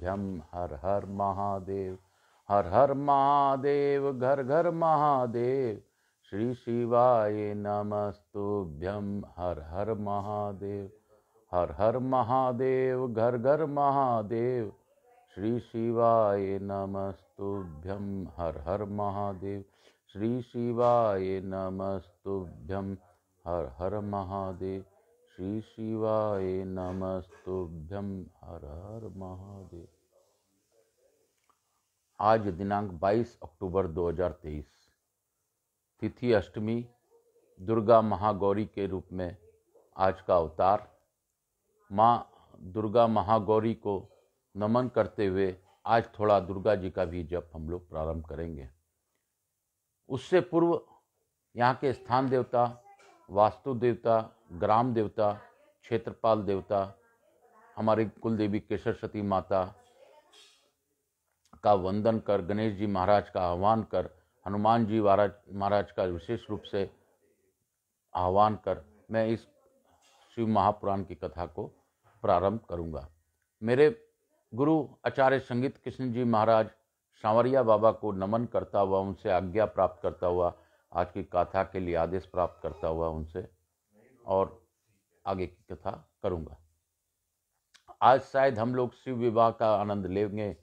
नमस्तुभ्यं हर हर महादेव। हर हर महादेव घर घर महादेव। श्री शिवाय नमस्तुभ्यं हर हर महादेव। हर हर महादेव घर घर महादेव। श्री शिवाय नमस्तुभ्यं हर हर महादेव। श्री शिवाय नमस्तुभ्यं हर हर महादेव। श्री शिवाय नमस्तुभ्यं हर हर महादेव। आज दिनांक 22 अक्टूबर 2023, तिथि अष्टमी, दुर्गा महागौरी के रूप में आज का अवतार। माँ दुर्गा महागौरी को नमन करते हुए आज थोड़ा दुर्गा जी का भी जप हम लोग प्रारंभ करेंगे। उससे पूर्व यहाँ के स्थान देवता, वास्तु देवता, ग्राम देवता, क्षेत्रपाल देवता, हमारी कुल देवी केसर सती माता का वंदन कर, गणेश जी महाराज का आह्वान कर, हनुमान जी महाराज का विशेष रूप से आह्वान कर मैं इस शिव महापुराण की कथा को प्रारंभ करूंगा। मेरे गुरु आचार्य संगीत कृष्ण जी महाराज सांवरिया बाबा को नमन करता हुआ, उनसे आज्ञा प्राप्त करता हुआ, आज की कथा के लिए आदेश प्राप्त करता हुआ उनसे और आगे की कथा करूंगा। आज शायद हम लोग शिव विवाह का आनंद लेंगे।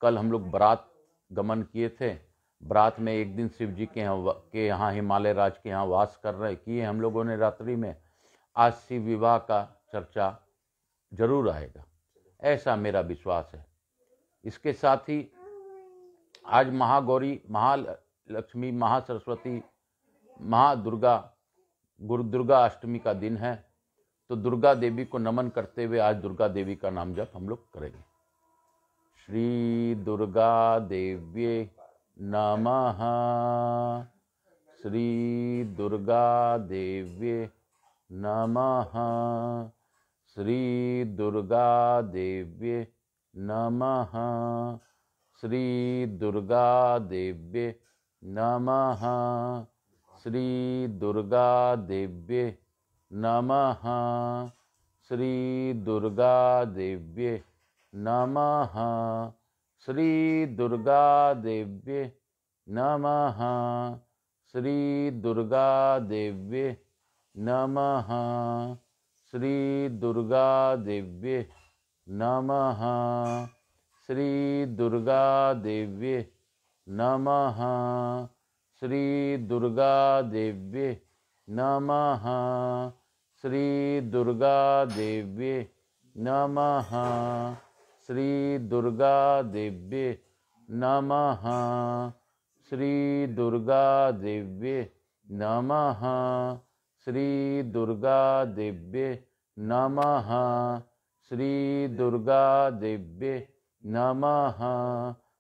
कल हम लोग बारात गमन किए थे। बारात में एक दिन शिव जी के यहाँ हिमालय राज के यहाँ वास किए हम लोगों ने रात्रि में। आज शिव विवाह का चर्चा जरूर आएगा, ऐसा मेरा विश्वास है। इसके साथ ही आज महागौरी, महालक्ष्मी, महासरस्वती, महादुर्गा, गुरु दुर्गा अष्टमी का दिन है। तो दुर्गा देवी को नमन करते हुए आज दुर्गा देवी का नाम जप हम लोग करेंगे। श्री दुर्गा देव्ये नमः। श्री दुर्गा देव्ये नमः। श्री दुर्गा देव्ये नमः। श्री दुर्गा देव्ये नमः। श्री दुर्गा देव्ये नमः। श्री दुर्गा देव्ये नमः। श्री दुर्गा देव्ये नमः। श्री दुर्गा देव्ये नमः। श्री दुर्गा देव्ये नमः। श्री दुर्गा देव्ये नमः। श्री दुर्गा देव्ये नमः। श्री दुर्गा देव्ये नमः। श्री दुर्गा देव्ये नमः। श्री दुर्गा देव्ये नमः। श्री दुर्गा देव्ये नमः। श्री दुर्गा देव्ये नमः।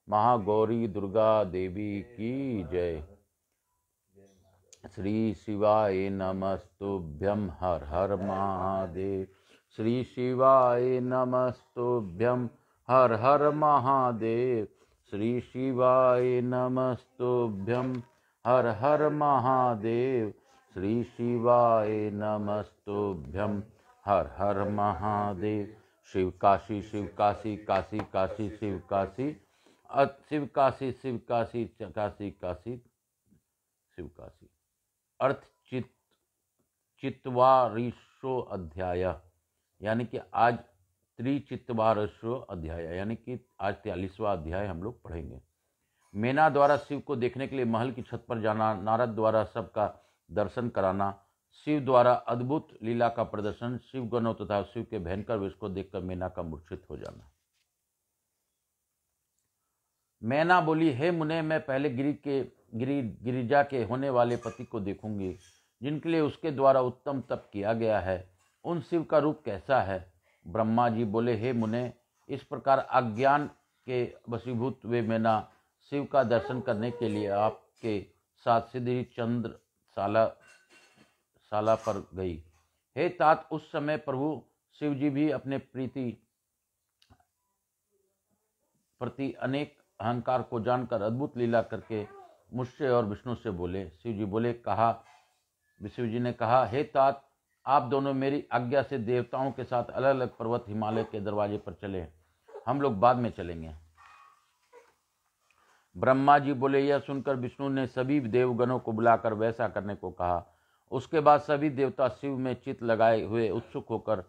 महागौरी दुर्गा देवी की जय। श्री शिवाय नमस्तुभ्यं हर हर महादेव। श्री शिवाय नमस्तुभ्यं हर हर महादेव। श्री शिवाय नमस्तुभ्यं हर हर महादेव। श्री शिवाय नमस्तुभ्यं हर हर महादेव। शिव काशी, शिव काशी, काशी काशी, शिव काशी, शिव काशी, शिव काशी, काशी काशी, शिव काशी। अर्थ चित्वारिशो अध्याय, यानी कि आज त्रिचित्वारिशो अध्याय, यानी कि आज 43वां अध्याय हम लोग पढ़ेंगे। मैना द्वारा शिव को देखने के लिए महल की छत पर जाना, नारद द्वारा सबका दर्शन कराना, शिव द्वारा अद्भुत लीला का प्रदर्शन, शिव गणों तथा शिव के भयंकर वेश को देखकर मैना का मूर्छित हो जाना। मैना बोली, हे मुने, मैं पहले गिरिजा के होने वाले पति को देखूंगी, जिनके लिए उसके द्वारा उत्तम तप किया गया है। उन शिव का रूप कैसा है? ब्रह्मा जी बोले, हे मुने, इस प्रकार अज्ञान के वशीभूत वे मैना शिव का दर्शन करने के लिए आपके साथ सीधी चंद्रशाला पर गई। हे तात, उस समय प्रभु शिव जी भी अपने प्रति अनेक अहंकार को जानकर अद्भुत लीला करके मुझसे और विष्णु से बोले। शिव जी ने कहा, हे तात, आप दोनों मेरी आज्ञा से देवताओं के साथ अलग अलग पर्वत हिमालय के दरवाजे पर चले। हम लोग बाद में चलेंगे। ब्रह्मा जी बोले, यह सुनकर विष्णु ने सभी देवगणों को बुलाकर वैसा करने को कहा। उसके बाद सभी देवता शिव में चित्त लगाए हुए उत्सुक होकर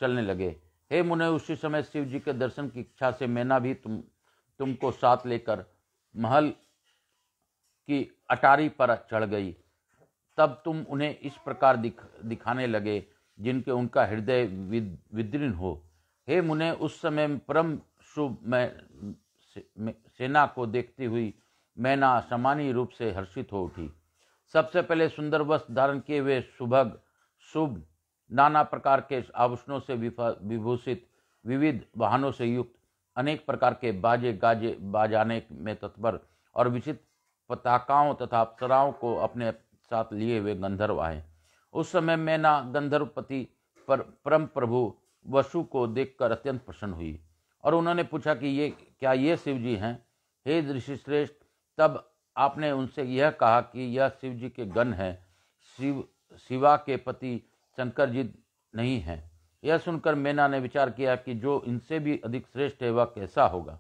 चलने लगे। हे मुने, उसी समय शिव जी के दर्शन की इच्छा से मैना भी तुमको साथ लेकर महल की अटारी पर चढ़ गई। तब तुम उन्हें इस प्रकार दिखाने लगे जिनके उनका हृदय विदीर्ण हो। हे मुने, उस समय परम शुभ सेना को देखती हुई मैना सामान्य रूप से हर्षित हो उठी। सबसे पहले सुंदर वस्त्र धारण किए हुए सुभग शुभ नाना प्रकार के आभूषणों से विभूषित विविध वाहनों से युक्त अनेक प्रकार के बाजे गाजे बाजाने में तत्पर और विचित्र पताकाओं तथा अप्सराओं को अपने साथ लिए हुए गंधर्व आए। उस समय मैना गंधर्वपति पर परम प्रभु वसु को देखकर अत्यंत प्रसन्न हुई और उन्होंने पूछा कि क्या ये शिव जी हैं? हे ऋषिश्रेष्ठ, तब आपने उनसे यह कहा कि यह शिव जी के गण हैं, शिवा के पति शंकर जी नहीं हैं। यह सुनकर मैना ने विचार किया कि जो इनसे भी अधिक श्रेष्ठ है वह कैसा होगा।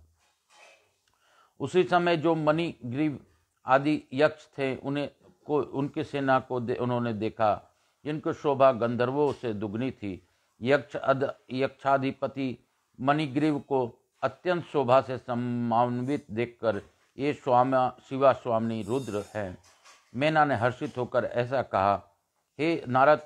उसी समय जो मणिग्रीव आदि यक्ष थे उनकी सेना को उन्होंने देखा, जिनकी शोभा गंधर्वों से दुगनी थी। यक्षाधिपति मणिग्रीव को अत्यंत शोभा से सम्मानित देखकर ये शिवा स्वामी रुद्र हैं। मैना ने हर्षित होकर ऐसा कहा, हे नारद,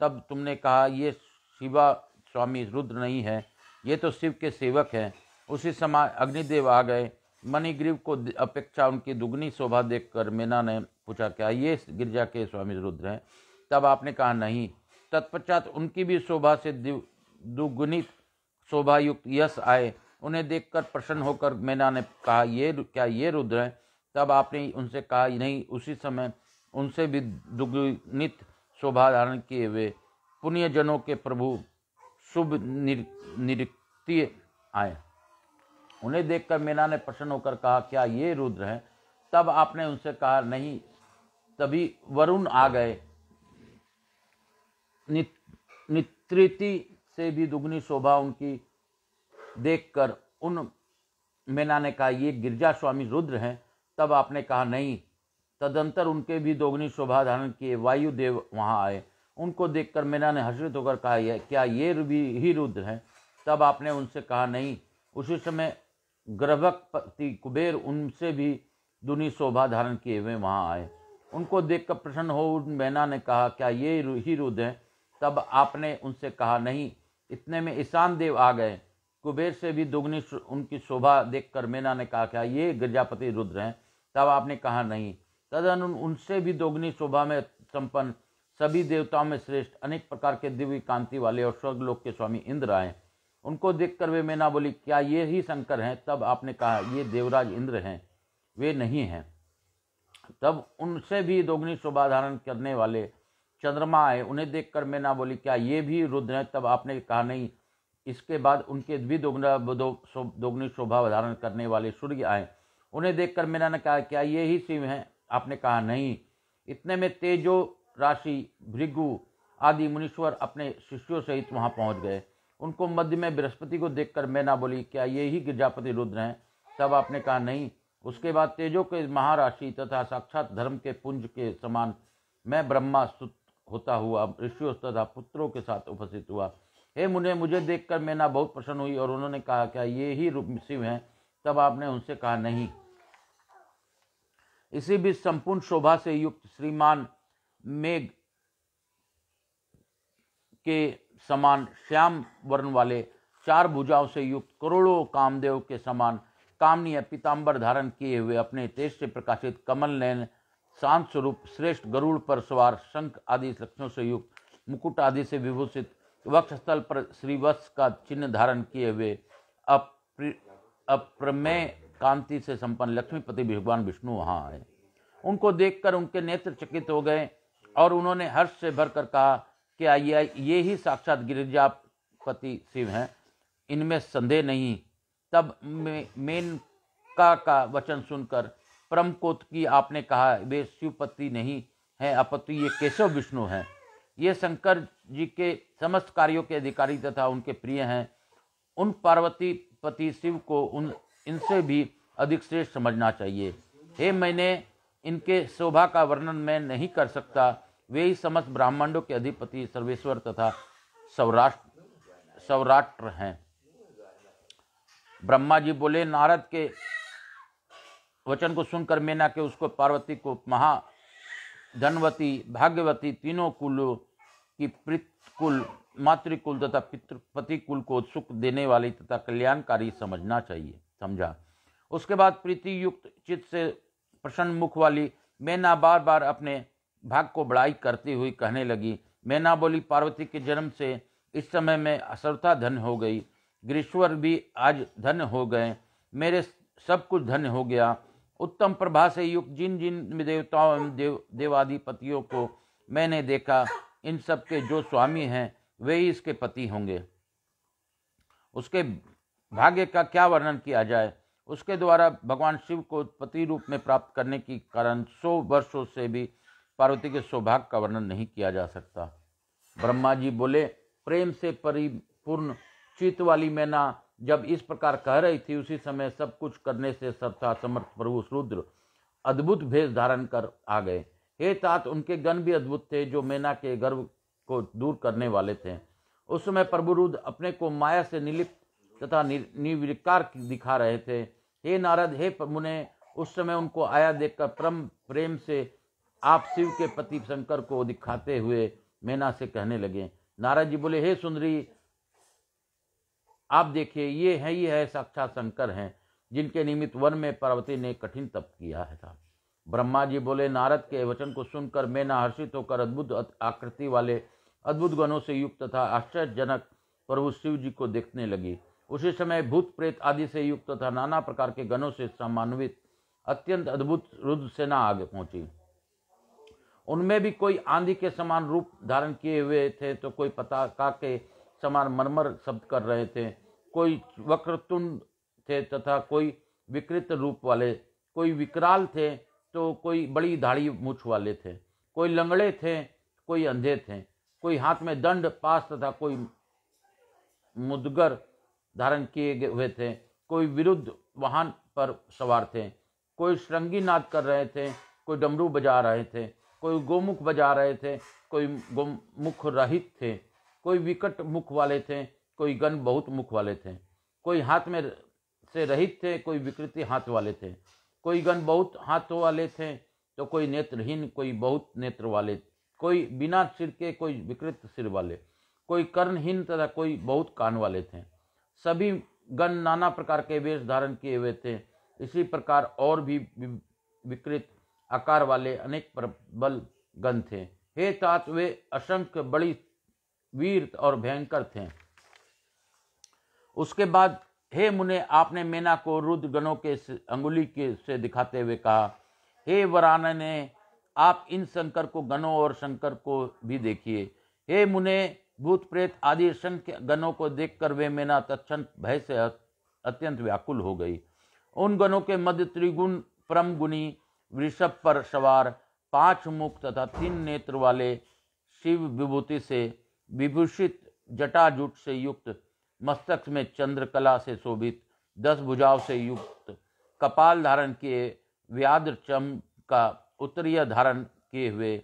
तब तुमने कहा ये शिवा स्वामी रुद्र नहीं है, ये तो शिव के सेवक हैं। उसी समय अग्निदेव आ गए। मणिग्रीव को अपेक्षा उनकी दुगनी शोभा देखकर मैना ने पूछा, क्या ये गिरिजा के स्वामी रुद्र हैं? तब आपने कहा नहीं। तत्पश्चात उनकी भी शोभा से दुगुनित शोभा युक्त यश आए। उन्हें देखकर प्रसन्न होकर मैना ने कहा, क्या ये रुद्र हैं? तब आपने उनसे कहा नहीं। उसी समय उनसे भी दुगुनित शोभा धारण किए हुए पुण्यजनों के प्रभु शुभ नित्य आए। उन्हें देखकर मैना ने प्रसन्न होकर कहा, क्या ये रुद्र हैं? तब आपने उनसे कहा नहीं। तभी वरुण आ गए। नित्रिति से भी दुगनी शोभा उनकी देखकर उन मैना ने कहा, ये गिरजा स्वामी रुद्र हैं। तब आपने कहा नहीं। तदंतर उनके भी दोगुनी शोभा धारण किए वायुदेव वहां आए। उनको देखकर मैना ने हर्षित होकर कहा, क्या ये ही रुद्र हैं? तब आपने उनसे कहा नहीं। उसी समय गर्भपति कुबेर उनसे भी दुनी शोभा धारण किए हुए वहां आए। उनको देखकर प्रसन्न हो मैना ने कहा, क्या ये ही रुद्र हैं? तब आपने उनसे कहा नहीं। इतने में ईशान देव आ गए। कुबेर से भी दुगनी उनकी शोभा देखकर मैना ने कहा, क्या ये गिरजापति रुद्र हैं? तब आपने कहा नहीं। तदनु उनसे भी दोगुनी शोभा में संपन्न सभी देवताओं में श्रेष्ठ अनेक प्रकार के दिव्य कांति वाले और स्वर्गलोक के स्वामी इंद्र आए। उनको देखकर वे मैना बोली, क्या ये ही शंकर हैं? तब आपने कहा, ये देवराज इंद्र हैं, वे नहीं हैं। तब उनसे भी दोगुनी शोभा धारण करने वाले चंद्रमा आए। उन्हें देखकर मैना बोली, क्या ये भी रुद्र हैं? तब आपने कहा नहीं। इसके बाद उनके भी दोगुनी शोभा धारण करने वाले सूर्य आए। उन्हें देखकर मैना ने कहा, क्या ये ही शिव हैं? आपने कहा नहीं। इतने में तेजो राशि भृगु आदि मुनीश्वर अपने शिष्यों सहित वहां पहुंच गए। उनको मध्य में बृहस्पति को देखकर मैना बोली, क्या ये ही गिरजापति रुद्र हैं? तब आपने कहा नहीं। उसके बाद तेजो के महाराशि तथा साक्षात धर्म के पुंज के समान मैं ब्रह्मा स्तुत होता हुआ ऋषियों तथा पुत्रों के साथ उपस्थित हुआ। हे मुने, मुझे देखकर मैना बहुत प्रसन्न हुई और उन्होंने कहा, क्या ये ही शिव हैं? तब आपने उनसे कहा नहीं। इसी बीच संपूर्ण शोभा से युक्त श्रीमान मेघ के समान श्याम वर्ण वाले चार भुजाओं से युक्त करोड़ों कामदेव के समान कामनीय पीताम्बर धारण किए हुए अपने तेज से प्रकाशित कमल नयन शांत स्वरूप श्रेष्ठ गरुड़ पर सवार शंख आदि लक्षणों से युक्त मुकुट आदि से विभूषित वक्षस्थल पर श्रीवत्स का चिन्ह धारण किए हुए अप्रमेय कांति से संपन्न लक्ष्मीपति भगवान विष्णु वहां आए। उनको देखकर उनके नेत्र चकित हो गए और उन्होंने हर्ष से भरकर कहा, क्या ये ही साक्षात गिरिजापति शिव हैं? इनमें संदेह नहीं। तब मेनका का वचन सुनकर परमकोत्की आपने कहा, वे शिवपति नहीं हैं अपितु ये केशव विष्णु हैं। ये शंकर जी के समस्त कार्यों के अधिकारी तथा उनके प्रिय हैं। उन पार्वती पति शिव को इनसे भी अधिक श्रेष्ठ समझना चाहिए। हे मैंने इनके शोभा का वर्णन मैं नहीं कर सकता। वे ही समस्त ब्राह्मणों के अधिपति सर्वेश्वर तथा सौराष्ट्र हैं। ब्रह्मा जी बोले, नारद के वचन को सुनकर मेना के उसको पार्वती को महाधनवती भाग्यवती तीनों कुलों की पितृकुल मातृकुल तथा पतिकुल को सुख देने वाली तथा कल्याणकारी समझा। उसके बाद प्रीति युक्त चित्त से प्रसन्न मुख वाली मेना बार बार अपने भाग को बड़ाई करती हुई कहने लगी। मेना बोली, पार्वती के जन्म से इस समय में सर्वथा धन्य हो गई। गिरीश्वर भी आज धन्य हो गए। मेरे सब कुछ धन्य हो गया। उत्तम प्रभा से युक्त जिन जिन देवताओं एवं देवाधिपतियों को मैंने देखा, इन सब के जो स्वामी हैं वे ही इसके पति होंगे। उसके भाग्य का क्या वर्णन किया जाए। उसके द्वारा भगवान शिव को पति रूप में प्राप्त करने के कारण 100 वर्षों से भी पार्वती के सौभाग्य का वर्णन नहीं किया जा सकता। ब्रह्मा जी बोले, प्रेम से परिपूर्ण चित्त वाली मैना जब इस प्रकार कह रही थी, उसी समय सब कुछ करने से सर्वथा समर्थ प्रभु रुद्र अद्भुत भेष धारण कर आ गए। हे तात, उनके गण भी अद्भुत थे जो मैना के गर्व को दूर करने वाले थे। उस समय प्रभु रुद्र अपने को माया से निर्लिप्त तथा निर्विकार दिखा रहे थे। हे नारद, हे मुने, उस समय उनको आया देखकर परम प्रेम से आप शिव के पति शंकर को दिखाते हुए मैना से कहने लगे। नारद जी बोले, हे सुंदरी, आप देखिए, ये है साक्षात शंकर हैं, जिनके निमित्त वन में पार्वती ने कठिन तप किया था। ब्रह्मा जी बोले, नारद के वचन को सुनकर मैना हर्षित होकर अद्भुत आकृति वाले अद्भुत गणों से युक्त तथा आश्चर्यजनक प्रभु शिव जी को देखने लगी। उसी समय भूत प्रेत आदि से युक्त तथा नाना प्रकार के गणों से सम्मानित अत्यंत अद्भुत रुद्र सेना आगे पहुंची। उनमें भी कोई आंधी के समान रूप धारण किए हुए थे, तो कोई पताका के समान मरमर शब्द कर रहे थे, कोई वक्रतुंड थे तथा कोई विकृत रूप वाले, कोई विकराल थे तो कोई बड़ी दाढ़ी मूछ वाले थे, कोई लंगड़े थे, कोई अंधे थे, कोई हाथ में दंड पास तथा कोई मुदगर धारण किए हुए थे, कोई विरुद्ध वाहन पर सवार थे, कोई श्रृंगी नाद कर रहे थे, कोई डमरू बजा रहे थे, कोई गोमुख बजा रहे थे, कोई गोमुख रहित थे, कोई विकट मुख वाले थे, कोई गण बहुत मुख वाले थे, कोई हाथ में से रहित थे, कोई विकृति हाथ वाले थे, कोई गण बहुत हाथों वाले थे, तो कोई नेत्रहीन, कोई बहुत नेत्र वाले, कोई बिना सिर के, कोई विकृत सिर वाले, कोई कर्णहीन तथा कोई बहुत कान वाले थे। सभी गण नाना प्रकार के वेश धारण किए हुए थे। इसी प्रकार और भी विकृत आकार वाले अनेक प्रबल गण थे। हे तात, वे असंख्य बड़ी वीर और भयंकर थे। उसके बाद हे मुने, आपने मैना को रुद्र गणों के अंगुली के से दिखाते हुए कहा, हे वरानने, आप इन शंकर को गणों और शंकर को भी देखिए। हे मुने, भूत प्रेत आदि असंख्य गणों को देखकर वे मैना तत्क्षण भय से अत्यंत व्याकुल हो गई। उन गणों के मध्य त्रिगुण परम गुणी वृषभ पर सवार 5 मुख तथा 3 नेत्र वाले शिव विभूति से विभूषित जटाजूट से युक्त, मस्तक में चंद्रकला से शोभित, 10 भुजाओं से युक्त, कपाल धारण किए, व्याघ्र चम का उत्तरीय धारण किए हुए,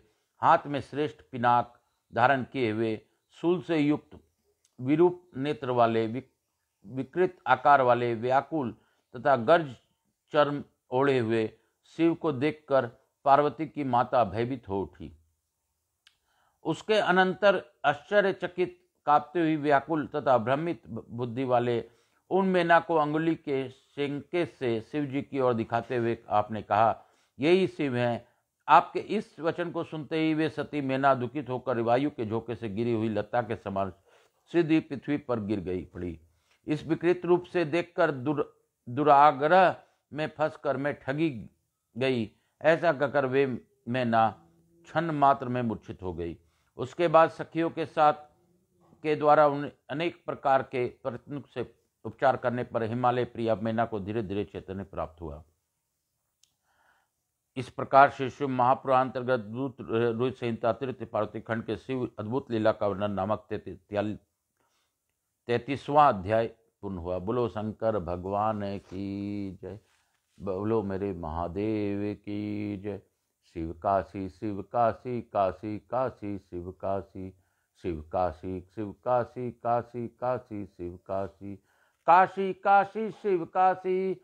हाथ में श्रेष्ठ पिनाक धारण किए हुए, शूल से युक्त, विरूप नेत्र वाले, विकृत आकार वाले, व्याकुल तथा गर्ज चर्म ओढ़े हुए शिव को देखकर पार्वती की माता भयभीत हो उठी। उसके अनंतर आश्चर्यचकित, कांपते हुई, व्याकुल तथा भ्रमित बुद्धि वाले उन मैना को अंगुली के संकेत से शिव जी की ओर दिखाते हुए आपने कहा, यही शिव हैं। आपके इस वचन को सुनते ही वे सती मैना दुखित होकर वायु के झोंके से गिरी हुई लता के समान सीधी पृथ्वी पर गिर गई पड़ी। इस विकृत रूप से देखकर दुराग्रह में फंसकर मैं ठगी गई, ऐसा कहकर वे मैना क्षण मात्र में मूर्छित हो गई। उसके बाद सखियों के साथ के द्वारा उन्हें अनेक प्रकार के प्रयत्न से उपचार करने पर हिमालय प्रिया मैना को धीरे धीरे चैतन्य प्राप्त हुआ। इस प्रकार से शिव महापुराण अंतर्गत रोहित संहिता तृतीय पार्वती खंड के शिव अद्भुत लीला का वर्णन नामक 33वां अध्याय पूर्ण हुआ। बोलो शंकर भगवान की जय, बोलो मेरे महादेव की जय। शिव काशी शिव काशी, काशी काशी शिव काशी, शिव काशी शिव काशी, काशी काशी शिव काशी, काशी काशी शिव काशी,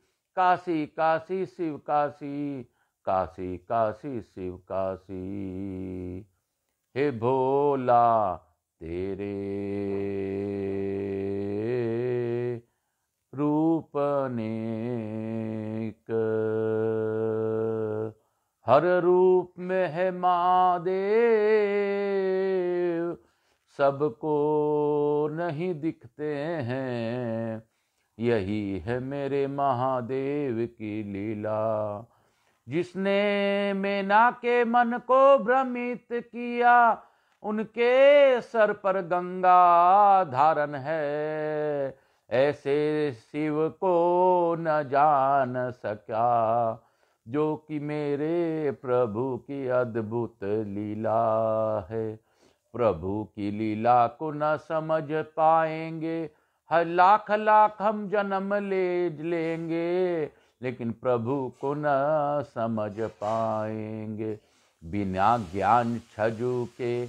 काशी काशी शिव काशी, काशी काशी शिव काशी। हे भोला तेरे रूप अनेक, हर रूप में है महादेव, सबको नहीं दिखते हैं, यही है मेरे महादेव की लीला। जिसने मैना के मन को भ्रमित किया, उनके सर पर गंगा धारण है, ऐसे शिव को न जान सका, जो कि मेरे प्रभु की अद्भुत लीला है। प्रभु की लीला को न समझ पाएंगे, हर लाख लाख हम जन्म ले लेंगे, लेकिन प्रभु को न समझ पाएंगे। बिना ज्ञान छजू के,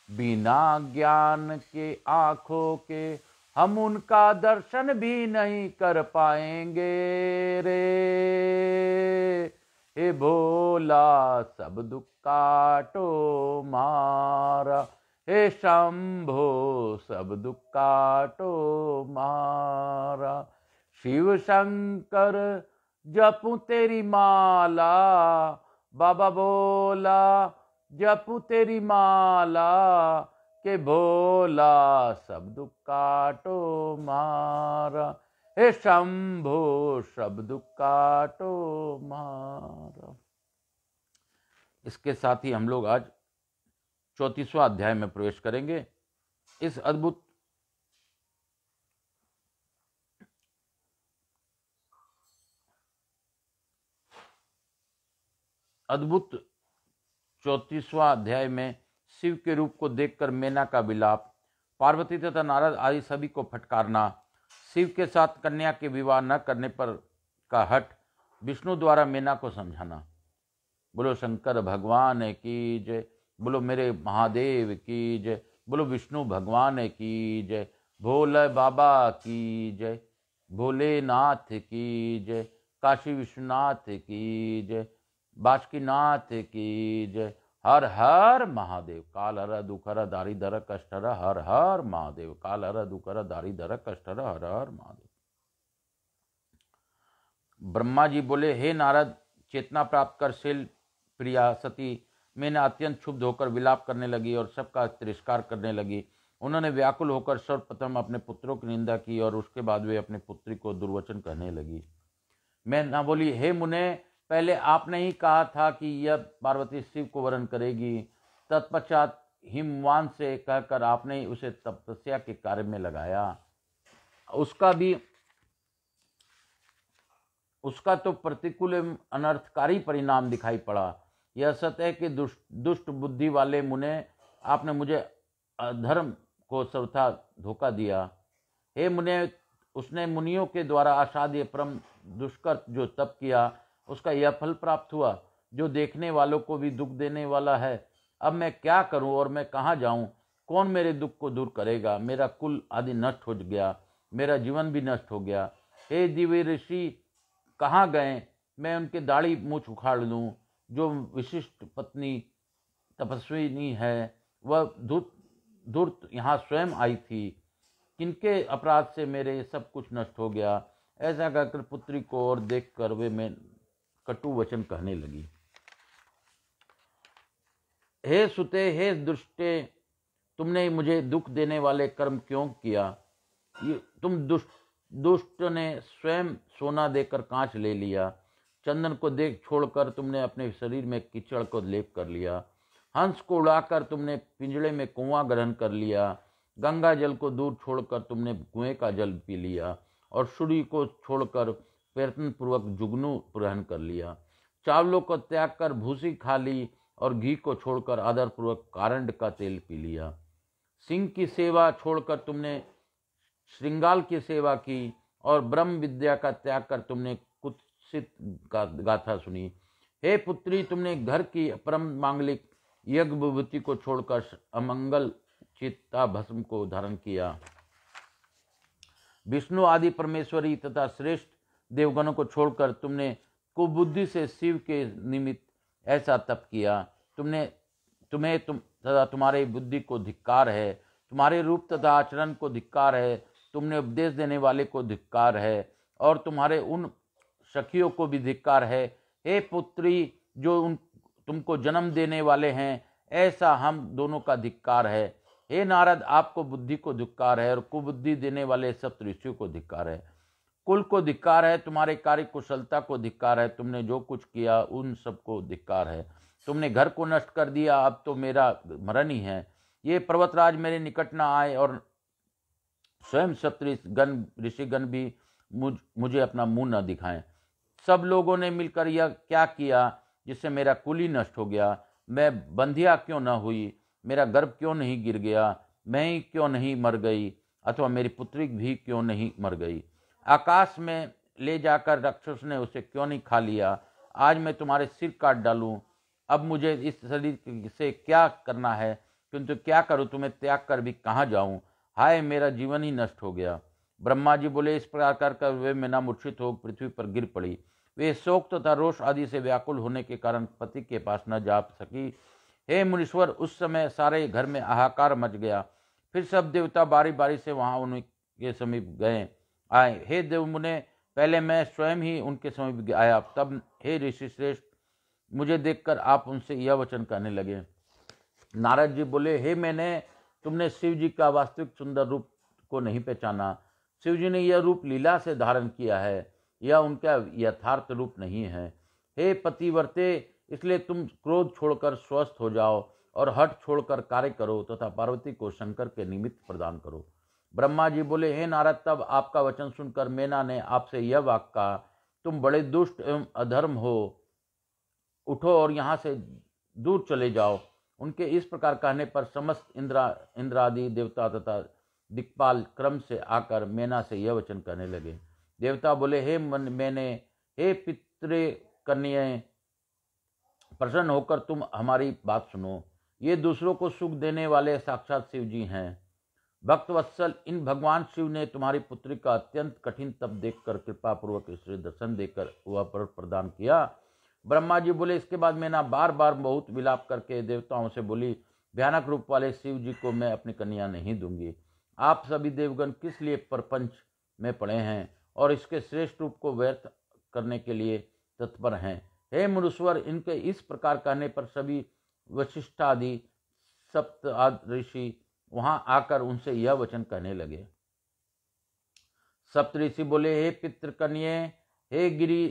बिना ज्ञान के आँखों के, हम उनका दर्शन भी नहीं कर पाएंगे रे। हे भोला सब दुख काटो मारा, हे शंभो सब दुख काटो मारा। शिव शंकर जपू तेरी माला, बाबा बोला जपू तेरी माला, के भोला सब दुख काटो मारा, हे शंभो सब दुख काटो मारा। इसके साथ ही हम लोग आज 34वां अध्याय में प्रवेश करेंगे। इस अद्भुत 34वां अध्याय में शिव के रूप को देखकर मैना का विलाप, पार्वती तथा नारद आदि सभी को फटकारना, शिव के साथ कन्या के विवाह न करने पर का हठ, विष्णु द्वारा मैना को समझाना। बोलो शंकर भगवान की जय, बोलो मेरे महादेव की जय, बोलो विष्णु भगवान की जय, भोले बाबा की जय, भोलेनाथ की जय, काशी विश्वनाथ की जय, बासुकीनाथ की जय। हर हर महादेव। काल हर दुखर दारिदर कष्टर, हर हर महादेव। काल हर दुखर दारिदर कष्टर, हर हर महादेव। ब्रह्मा जी बोले, हे नारद, चेतना प्राप्त कर शील प्रिया सती मैंने अत्यंत क्षुब्ध होकर विलाप करने लगी और सबका तिरस्कार करने लगी। उन्होंने व्याकुल होकर सर्वप्रथम अपने पुत्रों की निंदा की और उसके बाद वे अपनी पुत्री को दुर्वचन कहने लगी। मैना बोली, हे मुने, पहले आपने ही कहा था कि यह पार्वती शिव को वरण करेगी। तत्पश्चात हिमवान से कहकर आपने ही उसे तपस्या के कार्य में लगाया। उसका तो प्रतिकूल अनर्थकारी परिणाम दिखाई पड़ा। यह सत्य है कि दुष्ट बुद्धि वाले मुने, आपने मुझे अधर्म को सर्वथा धोखा दिया। हे मुने, उसने मुनियों के द्वारा असाध्य परम दुष्कर जो तप किया, उसका यह फल प्राप्त हुआ, जो देखने वालों को भी दुख देने वाला है। अब मैं क्या करूं और मैं कहाँ जाऊं? कौन मेरे दुख को दूर करेगा? मेरा कुल आदि नष्ट हो गया, मेरा जीवन भी नष्ट हो गया। हे दिव्य ऋषि कहाँ गए? मैं उनके दाढ़ी मूछ उखाड़ लूं। जो विशिष्ट पत्नी तपस्विनी है, वह धूर्त यहाँ स्वयं आई थी। किनके अपराध से मेरे सब कुछ नष्ट हो गया? ऐसा कहकर पुत्री को और देखकर वे मैं कटु वचन कहने लगी। हे सुते, हे दुष्टे, तुमने मुझे दुख देने वाले कर्म क्यों किया? तुम दुष्ट ने स्वयं सोना देकर कांच ले लिया। चंदन को देख छोड़कर तुमने अपने शरीर में कीचड़ को लेप कर लिया। हंस को उड़ाकर तुमने पिंजड़े में कुआं ग्रहण कर लिया। गंगा जल को दूर छोड़कर तुमने कुएं का जल पी लिया और सूर्य को छोड़कर प्रयत्न पूर्वक जुगनू ग्रहण कर लिया। चावलों को त्याग कर भूसी खा ली और घी को छोड़कर आदरपूर्वक कारंड का तेल पी लिया। सिंह की सेवा छोड़कर तुमने श्रृंगाल की सेवा की और ब्रह्म विद्या का त्याग कर तुमने कुत्सित गाथा सुनी। हे पुत्री, तुमने घर की परम मांगलिक यज्ञ विभूति को छोड़कर अमंगल चित्ता भस्म को धारण किया। विष्णु आदि परमेश्वरी तथा श्रेष्ठ देवगणों को छोड़कर तुमने कुबुद्धि से शिव के निमित्त ऐसा तप किया। तुम्हें तथा तुम्हारे बुद्धि को धिक्कार है, तुम्हारे रूप तथा आचरण को धिक्कार है, तुमने उपदेश देने वाले को धिक्कार है और तुम्हारे उन सखियों को भी धिक्कार है। हे पुत्री, जो तुमको जन्म देने वाले हैं, ऐसा हम दोनों का धिक्कार है। हे नारद, आपको बुद्धि को धिक्कार है और कुबुद्धि देने वाले सब ऋषियों को धिक्कार है। कुल को धिक्कार है, तुम्हारे कार्य कुशलता को धिक्कार है, तुमने जो कुछ किया उन सबको धिक्कार है। तुमने घर को नष्ट कर दिया, अब तो मेरा मरण ही है। ये पर्वतराज मेरे निकट न आए और स्वयं सप्तऋषिगण ऋषिगण भी मुझे अपना मुंह न दिखाएं। सब लोगों ने मिलकर यह क्या किया जिससे मेरा कुल ही नष्ट हो गया। मैं बंधिया क्यों न हुई, मेरा गर्भ क्यों नहीं गिर गया, मैं ही क्यों नहीं मर गई, अथवा मेरी पुत्री भी क्यों नहीं मर गई। आकाश में ले जाकर राक्षस ने उसे क्यों नहीं खा लिया। आज मैं तुम्हारे सिर काट डालूं। अब मुझे इस शरीर से क्या करना है, किंतु क्या करूं, तुम्हें त्याग कर भी कहाँ जाऊं। हाय, मेरा जीवन ही नष्ट हो गया। ब्रह्मा जी बोले, इस प्रकार कर वे मैना मूर्छित हो पृथ्वी पर गिर पड़ी। वे शोक तथा रोष आदि से व्याकुल होने के कारण पति के पास न जा सकी। हे मुनीश्वर, उस समय सारे घर में हाहाकार मच गया। फिर सब देवता बारी बारी से वहां उनके समीप आए। हे देव मुने, पहले मैं स्वयं ही उनके समीप आया, तब हे ऋषि श्रेष्ठ, मुझे देखकर आप उनसे यह वचन कहने लगे। नारद जी बोले, हे मैंने, तुमने शिव जी का वास्तविक सुंदर रूप को नहीं पहचाना। शिव जी ने यह रूप लीला से धारण किया है, यह उनका यथार्थ रूप नहीं है। हे पतिव्रते, इसलिए तुम क्रोध छोड़कर स्वस्थ हो जाओ और हठ छोड़कर कार्य करो तथा पार्वती को शंकर के निमित्त प्रदान करो। ब्रह्मा जी बोले, हे नारद, तब आपका वचन सुनकर मैना ने आपसे यह वाक्य कहा, तुम बड़े दुष्ट एवं अधर्म हो, उठो और यहाँ से दूर चले जाओ। उनके इस प्रकार कहने पर समस्त इंद्रादि देवता तथा दिक्पाल क्रम से आकर मैना से यह वचन कहने लगे। देवता बोले, हे पितृ कन्याएं, प्रसन्न होकर तुम हमारी बात सुनो। ये दूसरों को सुख देने वाले साक्षात शिव जी हैं। भक्तवत्सल, इन भगवान शिव ने तुम्हारी पुत्री का अत्यंत कठिन तप देखकर कृपा पूर्वक इसे दर्शन देकर वह पर प्रदान किया। ब्रह्मा जी बोले, इसके बाद मैना बार बार बहुत विलाप करके देवताओं से बोली, भयानक रूप वाले शिव जी को मैं अपनी कन्या नहीं दूंगी। आप सभी देवगण किस लिए प्रपंच में पड़े हैं और इसके श्रेष्ठ रूप को व्यर्थ करने के लिए तत्पर हैं। हे मुनीश्वर, इनके इस प्रकार कहने पर सभी वशिष्ठादि सप्त ऋषि वहां आकर उनसे यह वचन कहने लगे। सप्त ऋषि बोले, हे पितृकन्ये, हे गिरि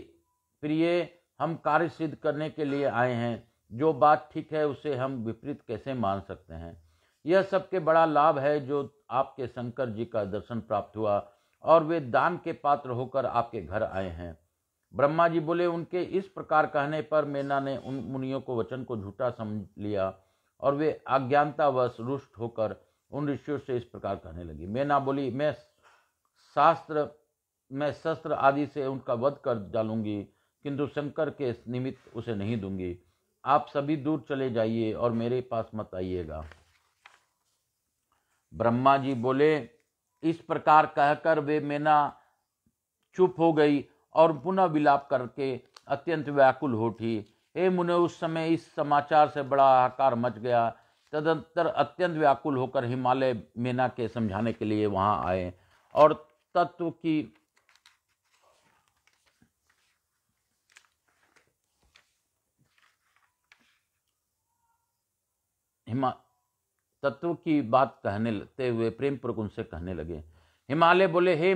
प्रिय, हम कार्य सिद्ध करने के लिए आए हैं। जो बात ठीक है उसे हम विपरीत कैसे मान सकते हैं। यह सबके बड़ा लाभ है जो आपके शंकर जी का दर्शन प्राप्त हुआ और वे दान के पात्र होकर आपके घर आए हैं। ब्रह्मा जी बोले, उनके इस प्रकार कहने पर मैना ने उन मुनियों को वचन को झूठा समझ लिया और वे अज्ञानतावश रुष्ट होकर उन ऋषियों से इस प्रकार कहने लगी। मैना बोली, मैं शस्त्र आदि से उनका वध कर डालूंगी, किंतु शंकर के निमित्त उसे नहीं दूंगी। आप सभी दूर चले जाइए और मेरे पास मत आइएगा। ब्रह्मा जी बोले, इस प्रकार कहकर वे मैना चुप हो गई और पुनः विलाप करके अत्यंत व्याकुल हो उठी। हे मुने, उस समय इस समाचार से बड़ा हाहाकार मच गया। तदंतर अत्यंत व्याकुल होकर हिमालय मैना के समझाने के लिए वहां आए और तत्व की बात कहने लगते हुए प्रेम पूर्वक उनसे कहने लगे। हिमालय बोले, हे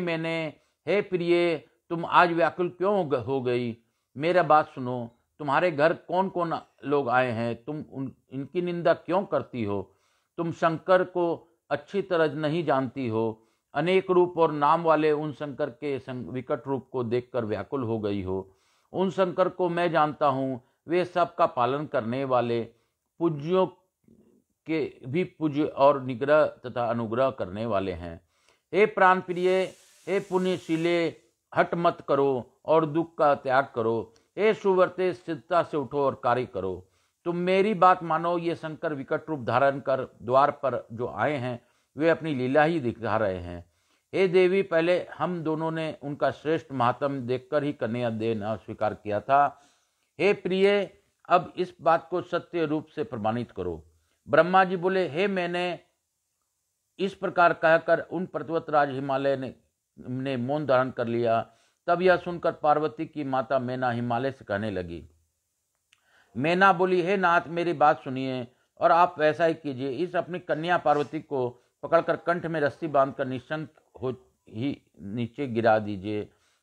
प्रिय, तुम आज व्याकुल क्यों हो गई। मेरा बात सुनो। तुम्हारे घर कौन कौन लोग आए हैं, तुम इनकी निंदा क्यों करती हो। तुम शंकर को अच्छी तरह नहीं जानती हो। अनेक रूप और नाम वाले उन शंकर के विकट रूप को देखकर व्याकुल हो गई हो। उन शंकर को मैं जानता हूँ, वे सबका पालन करने वाले, पूज्यों के भी पूज्य और निग्रह तथा अनुग्रह करने वाले हैं। हे प्राण प्रिय, हे पुण्यशीले, हट मत करो और दुख का त्याग करो। हे सुव्रते, स्थिरता से उठो और कार्य करो। तुम मेरी बात मानो। ये शंकर विकट रूप धारण कर द्वार पर जो आए हैं वे अपनी लीला ही दिखा रहे हैं। हे देवी, पहले हम दोनों ने उनका श्रेष्ठ महात्म देखकर ही कन्या देना स्वीकार किया था। हे प्रिय, अब इस बात को सत्य रूप से प्रमाणित करो। ब्रह्मा जी बोले, हे मैंने इस प्रकार कहकर उन पर्वतराज हिमालय ने मौन धारण कर लिया। तब यह सुनकर पार्वती की माता मैना हिमालय से कहने लगी। मैना बोली, हे नाथ, मेरी बात सुनिए और आप वैसा ही कीजिए। इस अपनी कन्या पार्वती को पकड़कर कंठ में रस्सी बांधकर निशंक हो ही नीचे गिरा दीजिए,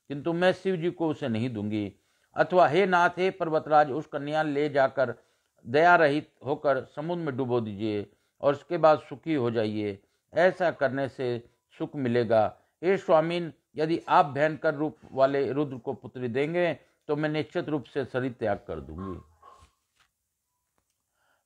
किंतु मैं शिव जी को उसे नहीं दूंगी। अथवा हे नाथ, हे पर्वतराज, उस कन्या ले जाकर दया रहित होकर समुद्र में डुबो दीजिए और उसके बाद सुखी हो जाइए। ऐसा करने से सुख मिलेगा। हे स्वामीन, यदि आप भयंकर रूप वाले रुद्र को पुत्री देंगे तो मैं निश्चित रूप से शरीर त्याग कर दूंगी।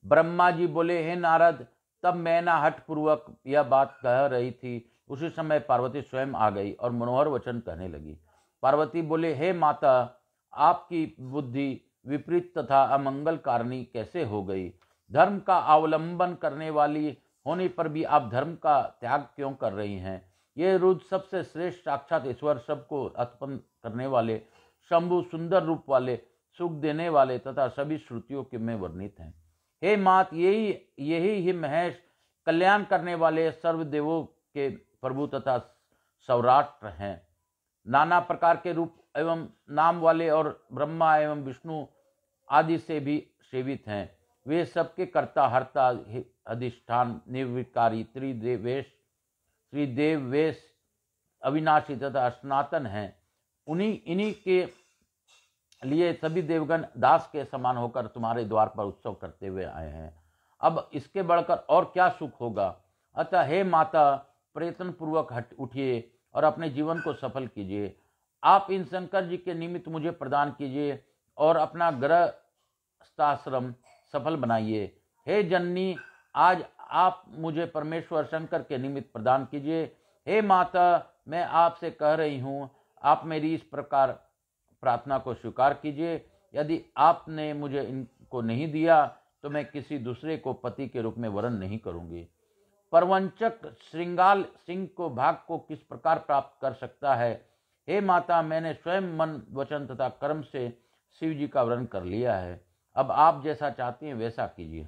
ब्रह्मा जी बोले, हे नारद, तब मैना हठ पूर्वक यह बात कह रही थी। उसी समय पार्वती स्वयं आ गई और मनोहर वचन कहने लगी। पार्वती बोले, हे माता, आपकी बुद्धि विपरीत तथा अमंगल कारिणी कैसे हो गई? धर्म का अवलंबन करने वाली होने पर भी आप धर्म का त्याग क्यों कर रही हैं? ये रुद्र सबसे श्रेष्ठ साक्षात ईश्वर, सबको उत्पन्न करने वाले, शंभु, सुंदर रूप वाले, सुख देने वाले तथा सभी श्रुतियों के में वर्णित हैं। हे मात, यही ही महेश, कल्याण करने वाले, सर्वदेवों के प्रभु तथा सौराष्ट्र हैं। नाना प्रकार के रूप एवं नाम वाले और ब्रह्मा एवं विष्णु आदि से भी सेवित हैं। वे सबके कर्ता, हर्ता, अधिष्ठान, निर्विकारी, त्रिदेव वेश, अविनाशी तथा सनातन हैं। इन्हीं के लिए सभी देवगण दास के समान होकर तुम्हारे द्वार पर उत्सव करते हुए आए हैं। अब इसके बढ़कर और क्या सुख होगा? अतः हे माता, प्रयत्न पूर्वक हट उठिए और अपने जीवन को सफल कीजिए। आप इन शंकर जी के निमित्त मुझे प्रदान कीजिए और अपना गृहस्थाश्रम सफल बनाइए। हे जननी, आज आप मुझे परमेश्वर शंकर के निमित्त प्रदान कीजिए। हे माता, मैं आपसे कह रही हूँ, आप मेरी इस प्रकार प्रार्थना को स्वीकार कीजिए। यदि आपने मुझे इनको नहीं दिया तो मैं किसी दूसरे को पति के रूप में वरण नहीं करूंगी। परवंचक श्रृंगाल सिंह को भाग को किस प्रकार प्राप्त कर सकता है? हे माता, मैंने स्वयं मन, वचन तथा कर्म से शिव जी का वरण कर लिया है। अब आप जैसा चाहती हैं वैसा कीजिए।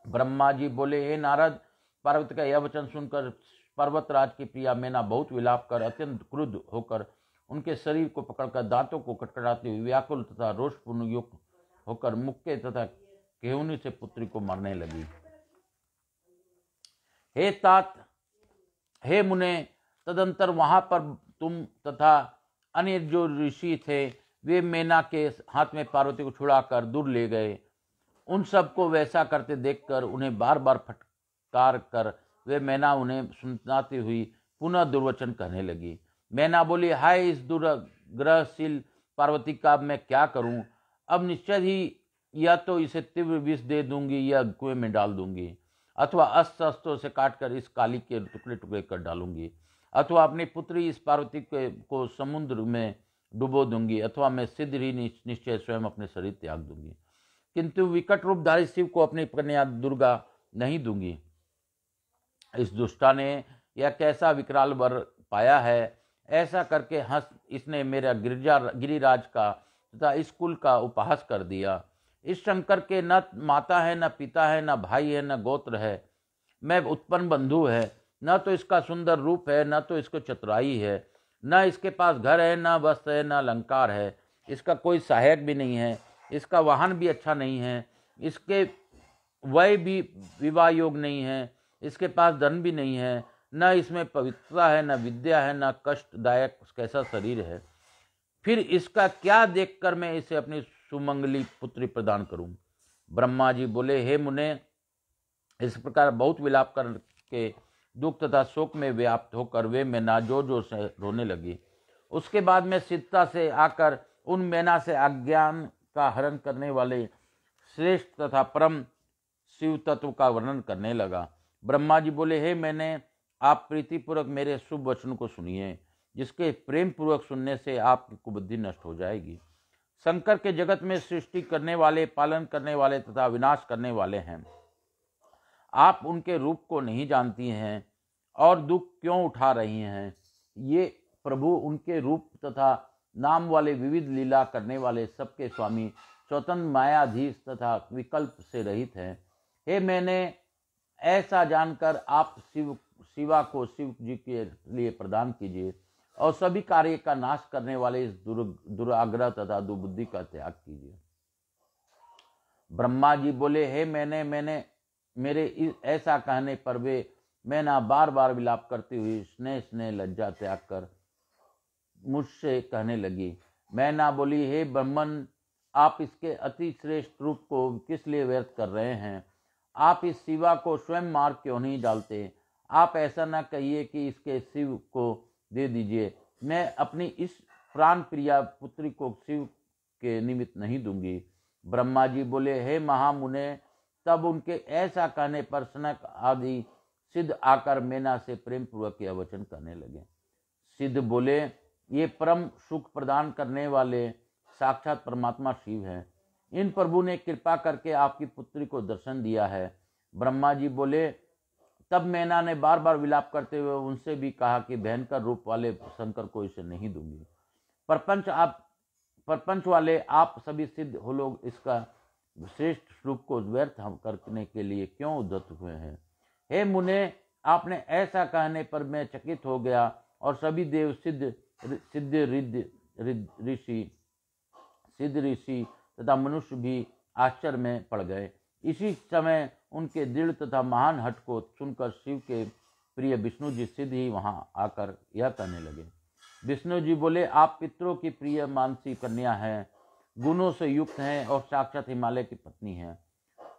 ब्रह्मा जी बोले, हे नारद, पार्वती का यह वचन सुनकर पर्वतराज की प्रिया मैना बहुत विलाप कर अत्यंत क्रुद्ध होकर उनके शरीर को पकड़कर दांतों को कटकटाते हुए व्याकुल तथा रोषपूर्ण युक्त होकर मुक्के तथा केहूनी से पुत्री को मारने लगी। हे तात, हे मुने, तदंतर वहां पर तुम तथा अन्य जो ऋषि थे वे मैना के हाथ में पार्वती को छुड़ाकर दूर ले गए। उन सबको वैसा करते देखकर उन्हें बार बार फटकार कर वे मैना उन्हें सुनाती हुई पुनः दुर्वचन कहने लगी। मैना बोली, हाय इस दुर्ग्रहशील पार्वती का मैं क्या करूं? अब निश्चय ही या तो इसे तीव्र विष दे दूंगी या कुएं में डाल दूंगी, अथवा अस्त्र शस्त्रों से काटकर इस काली के टुकड़े टुकड़े कर डालूंगी, अथवा अपनी पुत्री इस पार्वती को समुद्र में डुबो दूंगी, अथवा मैं सिद्ध ही निश्चय स्वयं अपने शरीर त्याग दूंगी, किंतु विकट रूपधारी शिव को अपनी कन्या दुर्गा नहीं दूंगी। इस दुष्टा ने यह कैसा विकराल वर पाया है? ऐसा करके हंस इसने मेरा गिरिराज का तथा इस कुल का उपहास कर दिया। इस शंकर के न माता है, न पिता है, न भाई है, न गोत्र है, मैं उत्पन्न बंधु है। न तो इसका सुंदर रूप है, न तो इसको चतुराई है, न इसके पास घर है, न वस्त्र है, न अलंकार है। इसका कोई सहायक भी नहीं है, इसका वाहन भी अच्छा नहीं है, इसके वय भी विवाह योग नहीं है, इसके पास धन भी नहीं है, न इसमें पवित्रता है, न विद्या है, न कष्टदायक कैसा शरीर है। फिर इसका क्या देखकर मैं इसे अपनी सुमंगली पुत्री प्रदान करूं? ब्रह्मा जी बोले, हे मुने, इस प्रकार बहुत विलाप करके दुख तथा शोक में व्याप्त होकर वे मैना जोर जोर से रोने लगी। उसके बाद मैं सिद्धता से आकर उन मैना से अज्ञान का हरण करने वाले श्रेष्ठ तथा परम शिव तत्व का वर्णन करने लगा। ब्रह्मा जी बोले, हे मैंने आप प्रीतिपूर्वक मेरे शुभ वचन को सुनिए, जिसके प्रेम पूर्वक सुनने से आपकी कुबुद्धि नष्ट हो जाएगी। शंकर के जगत में सृष्टि करने वाले, पालन करने वाले तथा विनाश करने वाले हैं। आप उनके रूप को नहीं जानती हैं और दुख क्यों उठा रही हैं। ये प्रभु उनके रूप तथा नाम वाले विविध लीला करने वाले सबके स्वामी, स्वतंत्र, मायाधीश तथा विकल्प से रहित हैं। हे मैंने ऐसा जानकर आप शिवा को शिव जी के लिए प्रदान कीजिए और सभी कार्य का नाश करने वाले इस दुराग्रह तथा दुबुद्धि का त्याग कीजिए। ब्रह्मा जी बोले, हे मैंने मेरे ऐसा कहने पर वे मैना बार बार विलाप करती हुई स्नेह स्नेह लज्जा त्याग कर मुझसे कहने लगी। मैना बोली, हे ब्रह्मन, आप इसके अति श्रेष्ठ रूप को किस लिए व्यर्थ कर रहे हैं। आप इस शिवा को स्वयं मार क्यों नहीं डालते। आप ऐसा न कहिए कि इसके शिव को दे दीजिए। मैं अपनी इस प्राण प्रिया पुत्री को शिव के निमित्त नहीं दूंगी। ब्रह्मा जी बोले, हे महामुने, तब उनके ऐसा कहने पर सनक आदि सिद्ध आकर मैना से प्रेम पूर्वक यह वचन करने लगे। सिद्ध बोले, ये परम सुख प्रदान करने वाले साक्षात परमात्मा शिव हैं। इन प्रभु ने कृपा करके आपकी पुत्री को दर्शन दिया है। ब्रह्मा जी बोले, तब मैना ने बार बार विलाप करते हुए उनसे भी कहा कि भयंकर रूप वाले शंकर को इसे नहीं दूंगी। परपंच वाले आप सभी सिद्ध हो लोग इसका श्रेष्ठ रूप को व्यर्थ करने के लिए क्यों उद्धत हुए हैं। हे मुने, आपने ऐसा कहने पर मैं चकित हो गया और सभी देव सिद्ध ऋषि तथा मनुष्य भी आश्चर्य में पड़ गए। इसी समय उनके दृढ़ तथा महान हट को सुनकर शिव के प्रिय विष्णु जी सिद्ध ही वहां आकर यह कहने लगे। विष्णु जी बोले, आप पितरों की प्रिय मानसी कन्या हैं, गुणों से युक्त हैं और साक्षात हिमालय की पत्नी हैं।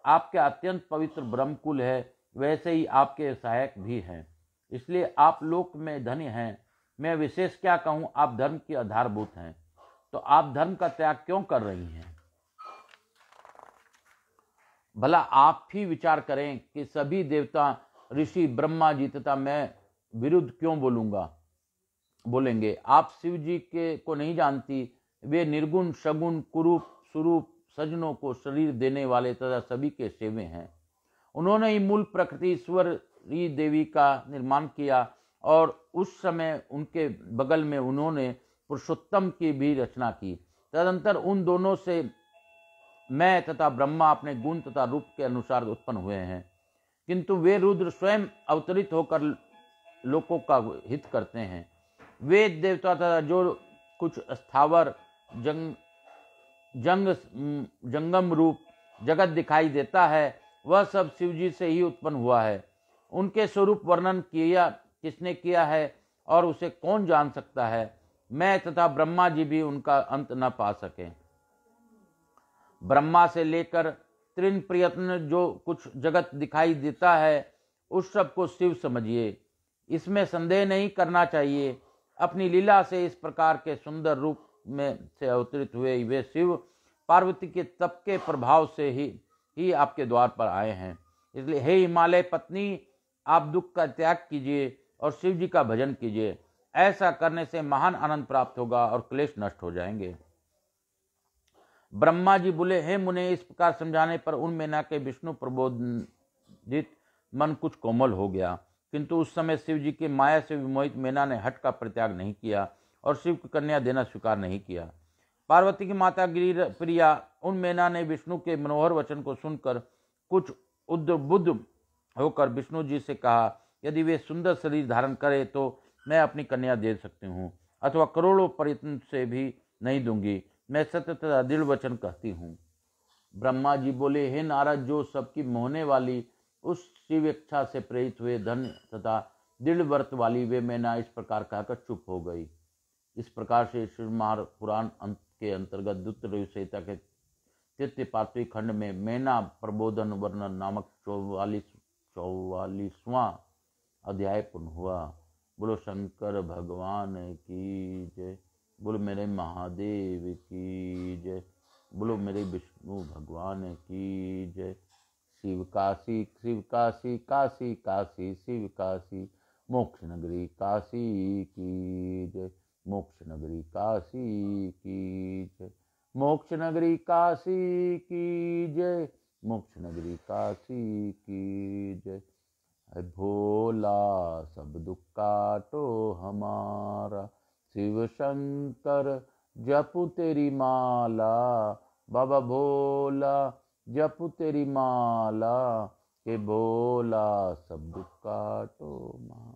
आपके अत्यंत पवित्र ब्रह्मकुल है, वैसे ही आपके सहायक भी हैं, इसलिए आप लोक में धन्य हैं। मैं विशेष क्या कहूँ, आप धर्म की आधारभूत हैं, तो आप धर्म का त्याग क्यों कर रही हैं। भला आप ही विचार करें कि सभी देवता, ऋषि, ब्रह्मा जी तथा मैं विरुद्ध क्यों बोलेंगे। आप शिव जी के को नहीं जानती। वे निर्गुण, सगुण, कुरूप, स्वरूप, सजनों को शरीर देने वाले तथा सभी के सेवे हैं। उन्होंने ही मूल प्रकृति ईश्वरी देवी का निर्माण किया और उस समय उनके बगल में उन्होंने पुरुषोत्तम की भी रचना की। तदंतर उन दोनों से मैं तथा ब्रह्मा अपने गुण तथा रूप के अनुसार उत्पन्न हुए हैं, किंतु वे रुद्र स्वयं अवतरित होकर लोकों का हित करते हैं। वे देवता तथा जो कुछ स्थावर जंगम रूप जगत दिखाई देता है, वह सब शिवजी से ही उत्पन्न हुआ है। उनके स्वरूप वर्णन किया किसने किया है और उसे कौन जान सकता है। मैं तथा ब्रह्मा जी भी उनका अंत न पा सके। ब्रह्मा से लेकर त्रिन प्रयत्न जो कुछ जगत दिखाई देता है, उस सब को शिव समझिए, इसमें संदेह नहीं करना चाहिए। अपनी लीला से इस प्रकार के सुंदर रूप में से अवतरित हुए वे शिव पार्वती के तप के प्रभाव से ही आपके द्वार पर आए हैं। इसलिए हे हिमालय पत्नी, आप दुख का त्याग कीजिए और शिव जी का भजन कीजिए। ऐसा करने से महान आनंद प्राप्त होगा और क्लेश नष्ट हो जाएंगे। ब्रह्मा जी बोले, हे मुने, इस प्रकार समझाने पर उन मैना के विष्णु प्रबोधित मन कुछ कोमल हो गया, किंतु उस समय शिव जी के माया से विमोहित मैना ने हट का परित्याग नहीं किया और शिव की कन्या देना स्वीकार नहीं किया। पार्वती की माता गिरि प्रिया उन मैना ने विष्णु के मनोहर वचन को सुनकर कुछ उद्बुद्ध होकर विष्णु जी से कहा, यदि वे सुंदर शरीर धारण करे तो मैं अपनी कन्या दे सकती हूँ, अथवा करोड़ों प्रयत्न से भी नहीं दूंगी। मैं सत्य तथा दृढ़ वचन कहती हूँ। ब्रह्मा जी बोले, हे नारद, जो सबकी मोहने वाली उस शिव इच्छा से प्रेरित हुए धन्य तथा दृढ़ व्रत वाली वे मैना इस प्रकार कहकर चुप हो गई। इस प्रकार से श्री महापुराण के अंतर्गत द्वितीय संहिता के 53वें खंड में मैना प्रबोधन वर्णन नामक 44वां अध्याय पूर्ण हुआ। बोलो शंकर भगवान की जय। बोलो मेरे महादेव की जय। बोलो मेरे विष्णु भगवान की जय। शिव काशी काशी काशी शिव काशी। मोक्ष नगरी काशी की जय, मोक्ष नगरी काशी की जय, मोक्ष नगरी काशी की जय, मोक्ष नगरी काशी की जय। भोला सब दुख काटो हमारा, शिव शंकर जपू तेरी माला, बाबा भोला जपू तेरी माला, के भोला सब दुख काटो माँ।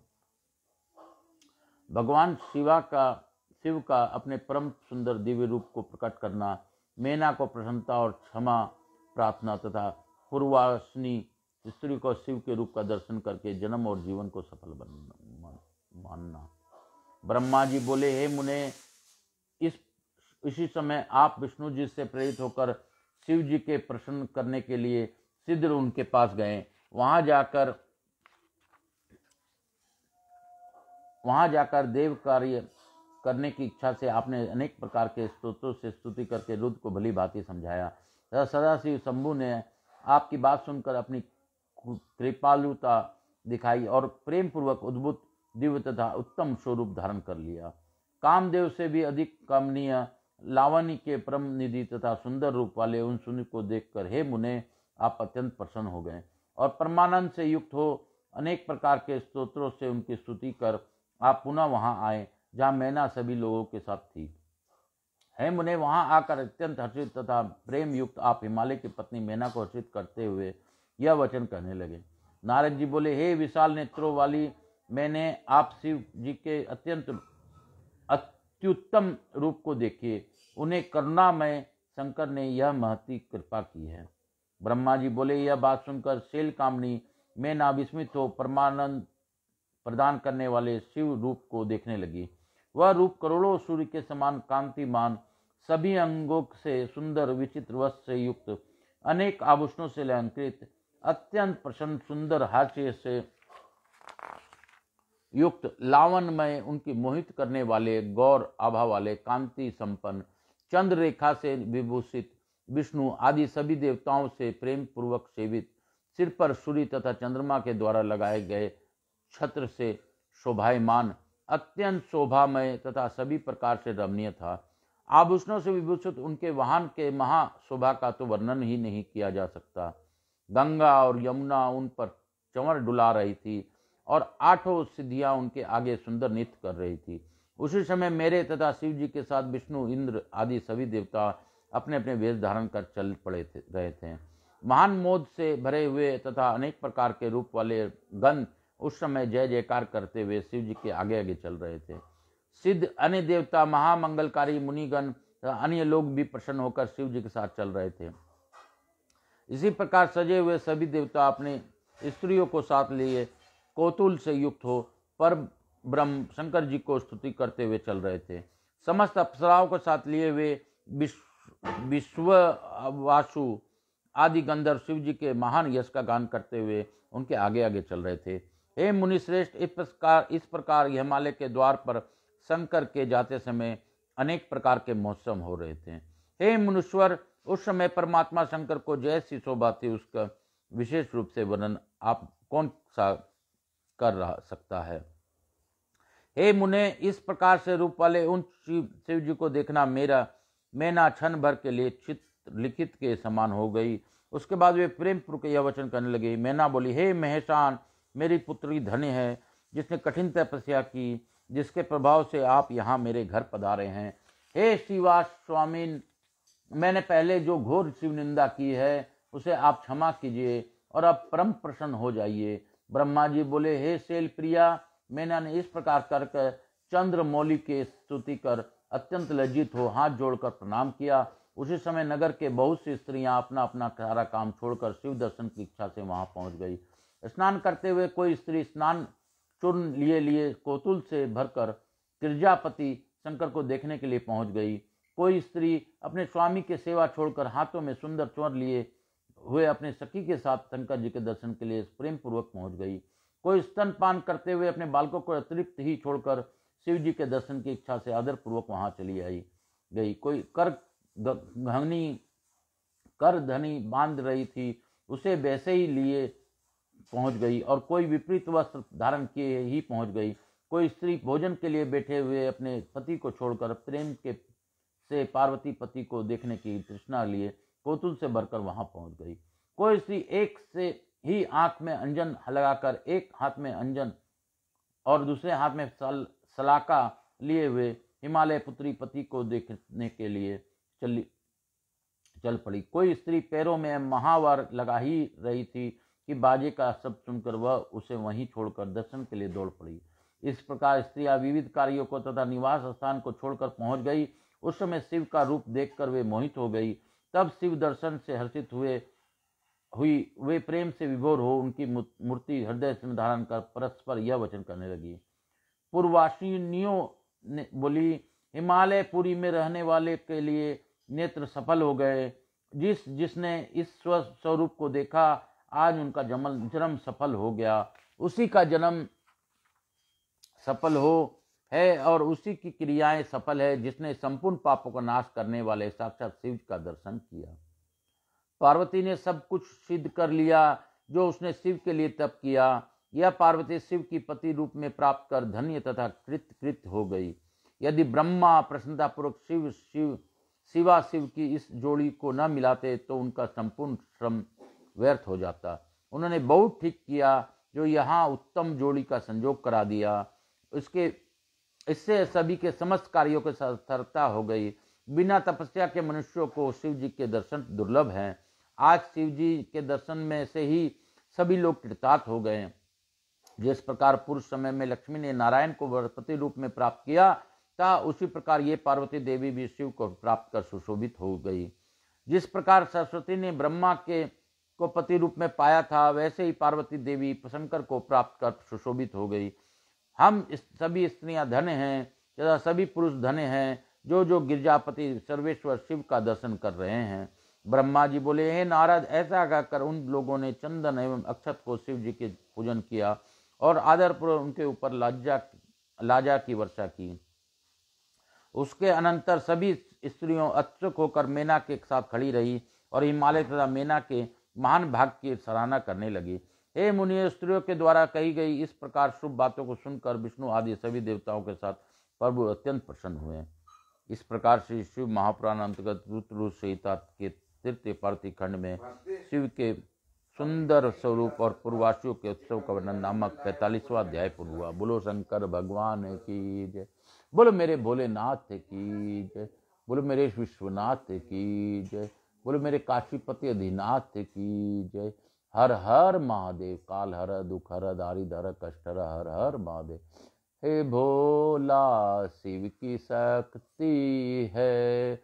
भगवान शिव का अपने परम सुंदर दिव्य रूप को प्रकट करना, मैना को प्रसन्नता और क्षमा प्रार्थना तथा पूर्वासनी स्त्री को शिव के रूप का दर्शन करके जन्म और जीवन को सफल मानना। ब्रह्मा जी बोले, हे मुने, इसी समय आप विष्णु जी से प्रेरित होकर शिव जी के प्रसन्न करने के लिए शीघ्र उनके पास गए। वहां जाकर देव कार्य करने की इच्छा से आपने अनेक प्रकार के स्तोत्रों से स्तुति करके रुद्र को भली भांति समझाया। सदाशिव शंभु ने आपकी बात सुनकर अपनी कृपालुता दिखाई और प्रेम पूर्वक उद्भुत दिव्य तथा उत्तम स्वरूप धारण कर लिया। कामदेव से भी अधिक कमनीय लावणी के परम निधि तथा सुंदर रूप वाले उन सुनि को देखकर हे मुने, आप अत्यंत प्रसन्न हो गए और परमानंद से युक्त हो अनेक प्रकार के स्तोत्रों से उनकी स्तुति कर आप पुनः वहां आए जहां मैना सभी लोगों के साथ थी। हे मुने, वहां आकर अत्यंत हर्षित तथा प्रेम युक्त आप हिमालय की पत्नी मैना को हर्षित करते हुए यह वचन कहने लगे। नारद जी बोले, हे विशाल नेत्रों वाली, मैंने आप शिव जी के अत्युत्तम रूप को देखिए, उन्हें करुणामय शंकर ने यह महती कृपा की है। ब्रह्मा जी बोले, यह बात सुनकर शैल कामनी मैना विस्मित हो परमानंद प्रदान करने वाले शिव रूप को देखने लगी। वह रूप करोड़ों सूर्य के समान कांतिमान, सभी अंगों से सुंदर, विचित्र वस्त्र से युक्त, अनेक आभूषणों से अलंकृत, अत्यंत प्रसन्न, सुंदर हास्य से युक्त, लावण्यमय, उनकी मोहित करने वाले, गौर आभा वाले, कांति संपन्न, चंद्र रेखा से विभूषित, विष्णु आदि सभी देवताओं से प्रेम पूर्वक सेवित, सिर पर सूर्य तथा चंद्रमा के द्वारा लगाए गए छत्र से शोभायमान, अत्यंत शोभामय तथा सभी प्रकार से रमणीय था। आभूषणों से विभूषित उनके वाहन के महाशोभा का तो वर्णन ही नहीं किया जा सकता। गंगा और यमुना उन पर चंवर डुला रही थी और 8 सिद्धियां उनके आगे सुंदर नृत्य कर रही थी। उसी समय मेरे तथा शिव जी के साथ विष्णु, इंद्र आदि सभी देवता अपने अपने वेश धारण कर चल रहे थे। महान मोद से भरे हुए तथा अनेक प्रकार के रूप वाले गण उस समय जय जयकार करते हुए शिव जी के आगे आगे चल रहे थे। सिद्ध, अन्य देवता, महामंगलकारी मुनिगण, अन्य लोग भी प्रसन्न होकर शिव जी के साथ चल रहे थे। इसी प्रकार सजे हुए सभी देवता अपने स्त्रियों को साथ लिए कौतूल से युक्त हो पर ब्रह्म शंकर जी को स्तुति करते हुए चल रहे थे। समस्त अप्सराओं को साथ लिए हुए विश्ववासु आदि गंधर्व शिव जी के महान यश का गान करते हुए उनके आगे आगे चल रहे थे। हे मुनिश्रेष्ठ, इस प्रकार हिमालय के द्वार पर शंकर के जाते समय अनेक प्रकार के महोत्सव हो रहे थे। हे मुनीश्वर, उस समय परमात्मा शंकर को जैसी शोभा थी उसका विशेष रूप से वर्णन आप कौन सा कर सकता है। हे मुने, इस प्रकार से रूप वाले उन शिव जी को देखना मैना क्षण भर के लिए चित्र लिखित के समान हो गई। उसके बाद वे प्रेम पूर्वक यह वचन करने लगे। मैना बोली, हे महेशान, मेरी पुत्री धन्य है जिसने कठिन तपस्या की, जिसके प्रभाव से आप यहाँ मेरे घर पधारे हैं। हे शिवा स्वामीन, मैंने पहले जो घोर शिव निंदा की है उसे आप क्षमा कीजिए और अब परम प्रसन्न हो जाइए। ब्रह्मा जी बोले, हे शैल प्रिया, मैंने इस प्रकार कर चंद्रमौली के स्तुति कर अत्यंत लज्जित हो हाथ जोड़कर प्रणाम किया। उसी समय नगर के बहुत सी स्त्रियां अपना अपना सारा काम छोड़कर शिव दर्शन की इच्छा से वहां पहुंच गई। स्नान करते हुए कोई स्त्री स्नान चूर्ण लिए कौतूल से भरकर गिरजापति शंकर को देखने के लिए पहुंच गई। कोई स्त्री अपने स्वामी की सेवा छोड़कर हाथों में सुंदर चूर्ण लिए हुए अपने सखी के साथ शंकर जी के दर्शन के लिए प्रेम पूर्वक पहुंच गई। कोई स्तनपान करते हुए अपने बालकों को अतिरिक्त ही छोड़कर शिव जी के दर्शन की इच्छा से आदर पूर्वक वहां चली गई। कोई कर धनी बांध रही थी, उसे वैसे ही लिए पहुंच गई और कोई विपरीत वस्त्र धारण किए ही पहुंच गई। कोई स्त्री भोजन के लिए बैठे हुए अपने पति को छोड़कर प्रेम के से पार्वती पति को देखने की तृष्णा लिए कौतूहल से भरकर वहां पहुंच गई। कोई स्त्री एक से ही आंख में अंजन लगाकर एक हाथ में अंजन और दूसरे हाथ में सलाका लिए हुए हिमालय पुत्री पति को देखने के लिए चल पड़ी। कोई स्त्री पैरों में महावर लगा ही रही थी कि बाजे का शब्द सुनकर वह उसे वहीं छोड़कर दर्शन के लिए दौड़ पड़ी। इस प्रकार स्त्रियां विविध कार्यों को तथा निवास स्थान को छोड़कर पहुंच गई। उस समय शिव का रूप देखकर वे मोहित हो गई। तब शिव दर्शन से हर्षित हुई वे प्रेम से विभोर हो उनकी मूर्ति हृदय में धारण कर परस्पर यह वचन करने लगी। पूर्ववासिनियों ने बोली, हिमालय पुरी में रहने वाले के लिए नेत्र सफल हो गए। जिसने इस स्वरूप को देखा आज उनका जन्म सफल हो गया। उसी का जन्म सफल हो है और उसी की क्रियाएं सफल है जिसने संपूर्ण पापों का नाश करने वाले साक्षात शिव का दर्शन किया। पार्वती ने सब कुछ सिद्ध कर लिया जो उसने शिव के लिए तप किया। यह पार्वती शिव की पति रूप में प्राप्त कर धन्य तथा कृत हो गई। यदि ब्रह्मा प्रसन्नतापूर्वक शिवा शिव की इस जोड़ी को न मिलाते तो उनका संपूर्ण श्रम व्यर्थ हो जाता। उन्होंने बहुत ठीक किया जो यहाँ उत्तम जोड़ी का संयोग करा दिया। इससे सभी के समस्त कार्यों की सार्थकता हो गई। बिना तपस्या के मनुष्यों को शिव जी के दर्शन दुर्लभ हैं। आज शिव जी के दर्शन में से ही सभी लोग कृतार्थ हो गए। जिस प्रकार पूर्व समय में लक्ष्मी ने नारायण को पति रूप में प्राप्त किया था, उसी प्रकार ये पार्वती देवी भी शिव को प्राप्त कर सुशोभित हो गई। जिस प्रकार सरस्वती ने ब्रह्मा को पति रूप में पाया था, वैसे ही पार्वती देवी शंकर को प्राप्त कर सुशोभित हो गई। हम सभी स्त्रियां धन्य हैं तथा सभी पुरुष धन्य हैं जो गिरजापति सर्वेश्वर शिव का दर्शन कर रहे हैं। ब्रह्मा जी बोले, हे नारद, ऐसा कहकर उन लोगों ने चंदन एवं अक्षत को शिव जी के पूजन किया और आदरपूर्वक उनके ऊपर लाजा की वर्षा की। उसके अनंतर सभी स्त्रियों उत्सुक होकर मेना के साथ खड़ी रही और हिमालय तथा मेना के महान भाग की सराहना करने लगी। हे मुनि, स्त्रियों के द्वारा कही गई इस प्रकार शुभ बातों को सुनकर विष्णु आदि सभी देवताओं के साथ प्रभु अत्यंत प्रसन्न हुए। इस प्रकार श्री शिव महापुराण अंतर्गत रुद्र संहिता के तृतीय पार्थी खंड में शिव के सुंदर स्वरूप और पूर्ववासियों के उत्सव का वर्णन नामक 45वां अध्याय पूर्ण हुआ। बोलो शंकर भगवान की जय। बोलो मेरे भोलेनाथ की जय। बोलो मेरे विश्वनाथ की जय। बोलो मेरे काशीपति अधिनाथ की जय। हर हर महादेव। काल हर दुख हर दारिद्र कष्ट हर हर महादेव। हे भोला, शिव की शक्ति है,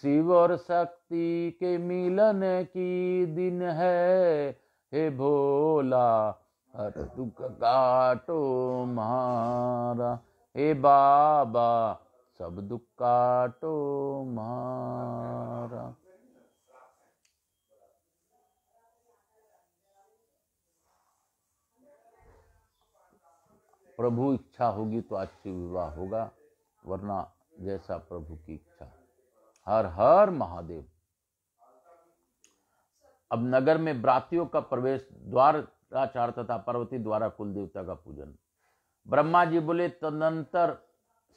शिव और शक्ति के मिलन की दिन है। हे भोला, हर दुख काटो मारा। हे बाबा, सब दुख काटो मारा। प्रभु इच्छा होगी तो आज से विवाह होगा, वरना जैसा प्रभु की इच्छा। हर हर महादेव। अब नगर में ब्रातियों का प्रवेश, द्वाराचार तथा पार्वती द्वारा कुल देवता का पूजन। ब्रह्मा जी बोले, तदनंतर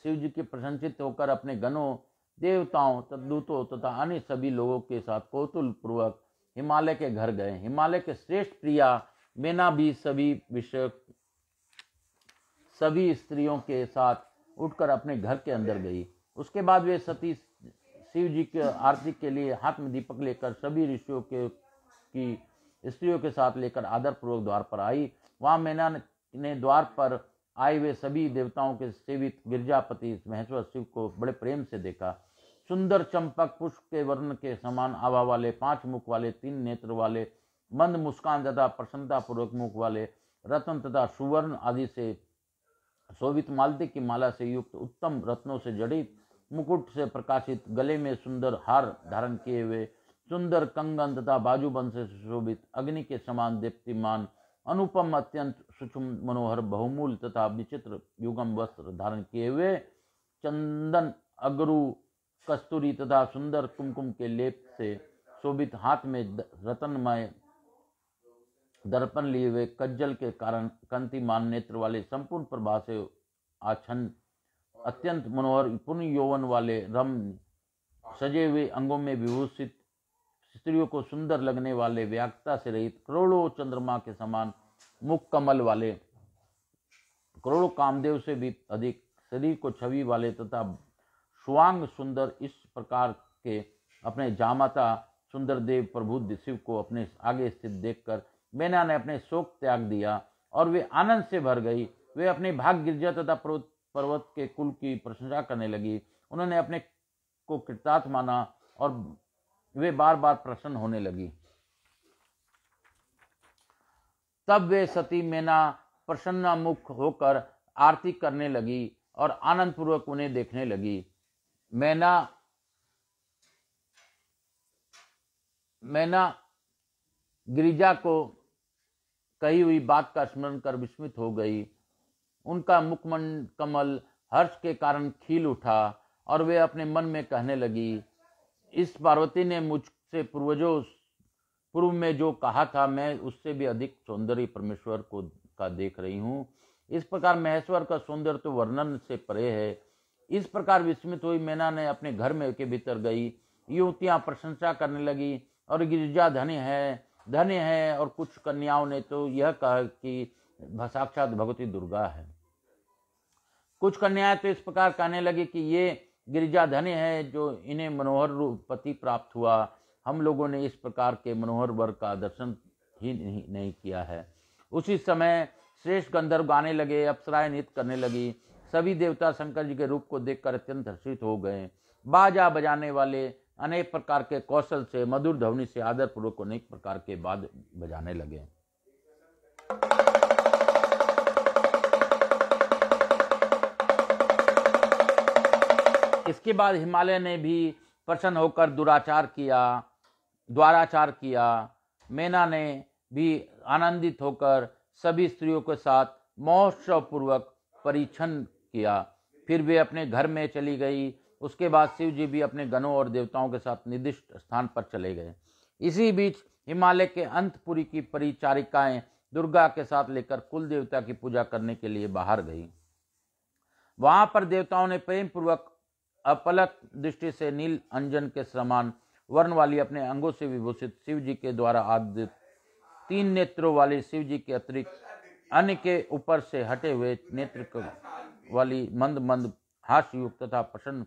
शिव जी के प्रशंसित होकर अपने गणों, देवताओं, दूतों तथा अन्य सभी लोगों के साथ कौतूहल पूर्वक हिमालय के घर गए। हिमालय के श्रेष्ठ प्रिया मेना भी सभी स्त्रियों के साथ उठकर अपने घर के अंदर गई। उसके बाद वे सती शिव जी के आरती के लिए हाथ में दीपक लेकर सभी ऋषियों की स्त्रियों के साथ लेकर आदरपूर्वक द्वार पर आई। वहां मेना ने द्वार पर आए हुए सभी देवताओं के सेवित गिरजापति महेश्वर शिव को बड़े प्रेम से देखा। सुंदर चंपक पुष्प के वर्ण के समान आभा वाले, 5 मुख वाले, 3 नेत्र वाले, मंद मुस्कान तथा प्रसन्नता पूर्वक मुख वाले, रत्न तथा सुवर्ण आदि से शोभित मालती की माला से युक्त, उत्तम रत्नों से जड़ित, मुकुट से प्रकाशित, गले में सुंदर हार धारण किए हुए, सुंदर कंगन तथा बाजूबंद से सुशोभित, अग्नि के समान दीप्तिमान, अनुपम, अत्यंत सूक्ष्म, मनोहर, बहुमूल तथा विचित्र युगम वस्त्र धारण किए हुए, चंदन, अगरू, कस्तूरी तथा सुंदर कुमकुम के लेप से शोभित, हाथ में रत्नमय दर्पण लिए हुए कज्जल के कारण कांतिमान नेत्र वाले संपूर्ण प्रभा से आच्छन्न अत्यंत मनोहर पूर्ण यौवन वाले सजे हुए अंगों में विभूषित स्त्रियों को सुंदर लगने वाले व्याख्या से रहित करोड़ों चंद्रमा के समान मुख कमल वाले करोड़ों कामदेव से भी अधिक शरीर को छवि वाले तथा सुवांग सुंदर इस प्रकार के अपने जामाता सुंदर देव प्रभु शिव को अपने आगे स्थित देखकर मैना ने अपने शोक त्याग दिया और वे आनंद से भर गई। वे अपने भाग गिरजा तथा पर्वत के कुल की प्रशंसा करने लगी। उन्होंने अपने को कृतार्थ माना और वे बार बार प्रसन्न होने लगी। तब वे सती मैना प्रसन्न मुख होकर आरती करने लगी और आनंद पूर्वक उन्हें देखने लगी। मैना गिरिजा को कही हुई बात का स्मरण कर विस्मित हो गई। उनका मुखमंड कमल हर्ष के कारण खिल उठा और वे अपने मन में कहने लगी, इस पार्वती ने मुझसे पूर्व में जो कहा था मैं उससे भी अधिक सौंदर्य परमेश्वर का देख रही हूँ। इस प्रकार महेश्वर का सौंदर्य तो वर्णन से परे है। इस प्रकार विस्मित हुई मैना ने अपने घर में के भीतर गई। युवतियां प्रशंसा करने लगी और गिरिजा धन्य है और कुछ कन्याओं ने तो यह कहा कि साक्षात भगवती दुर्गा है। कुछ कन्याएं तो इस प्रकार कहने लगी कि ये गिरिजा धन्य है जो इन्हें मनोहर रूप पति प्राप्त हुआ। हम लोगों ने इस प्रकार के मनोहर वर का दर्शन ही नहीं किया है। उसी समय श्रेष्ठ गंधर्व गाने लगे, अप्सराएं नृत्य करने लगी। सभी देवता शंकर जी के रूप को देखकर अत्यंत हर्षित हो गए। बाजा बजाने वाले अनेक प्रकार के कौशल से मधुर ध्वनि से आदर पूर्वक अनेक प्रकार के वाद्य बजाने लगे। इसके बाद हिमालय ने भी प्रसन्न होकर द्वाराचार किया। मैना ने भी आनंदित होकर सभी स्त्रियों के साथ महोत्सव पूर्वक परिछन किया। फिर वे अपने घर में चली गई। उसके बाद शिव जी भी अपने गणों और देवताओं के साथ निर्दिष्ट स्थान पर चले गए। इसी बीच हिमालय के अंतपुरी की परिचारिकाएं दुर्गा के साथ लेकर कुल देवता की पूजा करने के लिए बाहर गई। वहां पर देवताओं ने प्रेम पूर्वक अपलक दृष्टि से नील अंजन के समान वर्ण वाली अपने अंगों से विभूषित शिव जी के द्वारा आदित 3 नेत्रों वाले शिव जी के अतिरिक्त अन्य के ऊपर से हटे हुए नेत्र वाली मंद मंद हास्य युक्त तथा प्रसन्न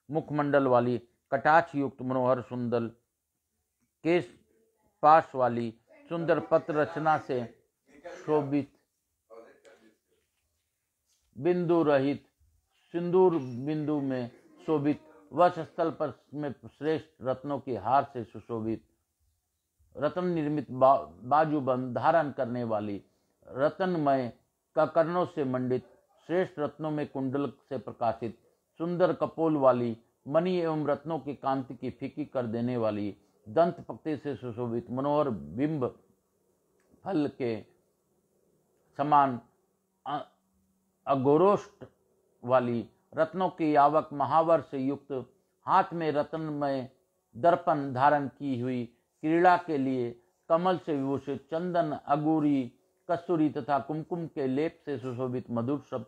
मुखमंडल वाली कटाक्ष युक्त मनोहर सुंदर केश पाश वाली सुंदर पत्र रचना से शोभित बिंदु रहित सिंदूर बिंदु में शोभित वक्ष स्थल पर में श्रेष्ठ रत्नों की हार से सुशोभित रत्न निर्मित बाजूबंद धारण करने वाली रत्नमय कर्णों से मंडित श्रेष्ठ रत्नों में कुंडल से प्रकाशित सुंदर कपोल वाली मणि एवं रत्नों की कांति की फीकी कर देने वाली दंत पक्ति से सुशोभित मनोहर बिंब फल के समान अघोरोष्ट वाली रत्नों की आवक महावर से युक्त हाथ में रत्नमय दर्पण धारण की हुई क्रीड़ा के लिए कमल से विभूषित चंदन अगूरी कस्तूरी तथा कुमकुम के लेप से सुशोभित मधुर शब्द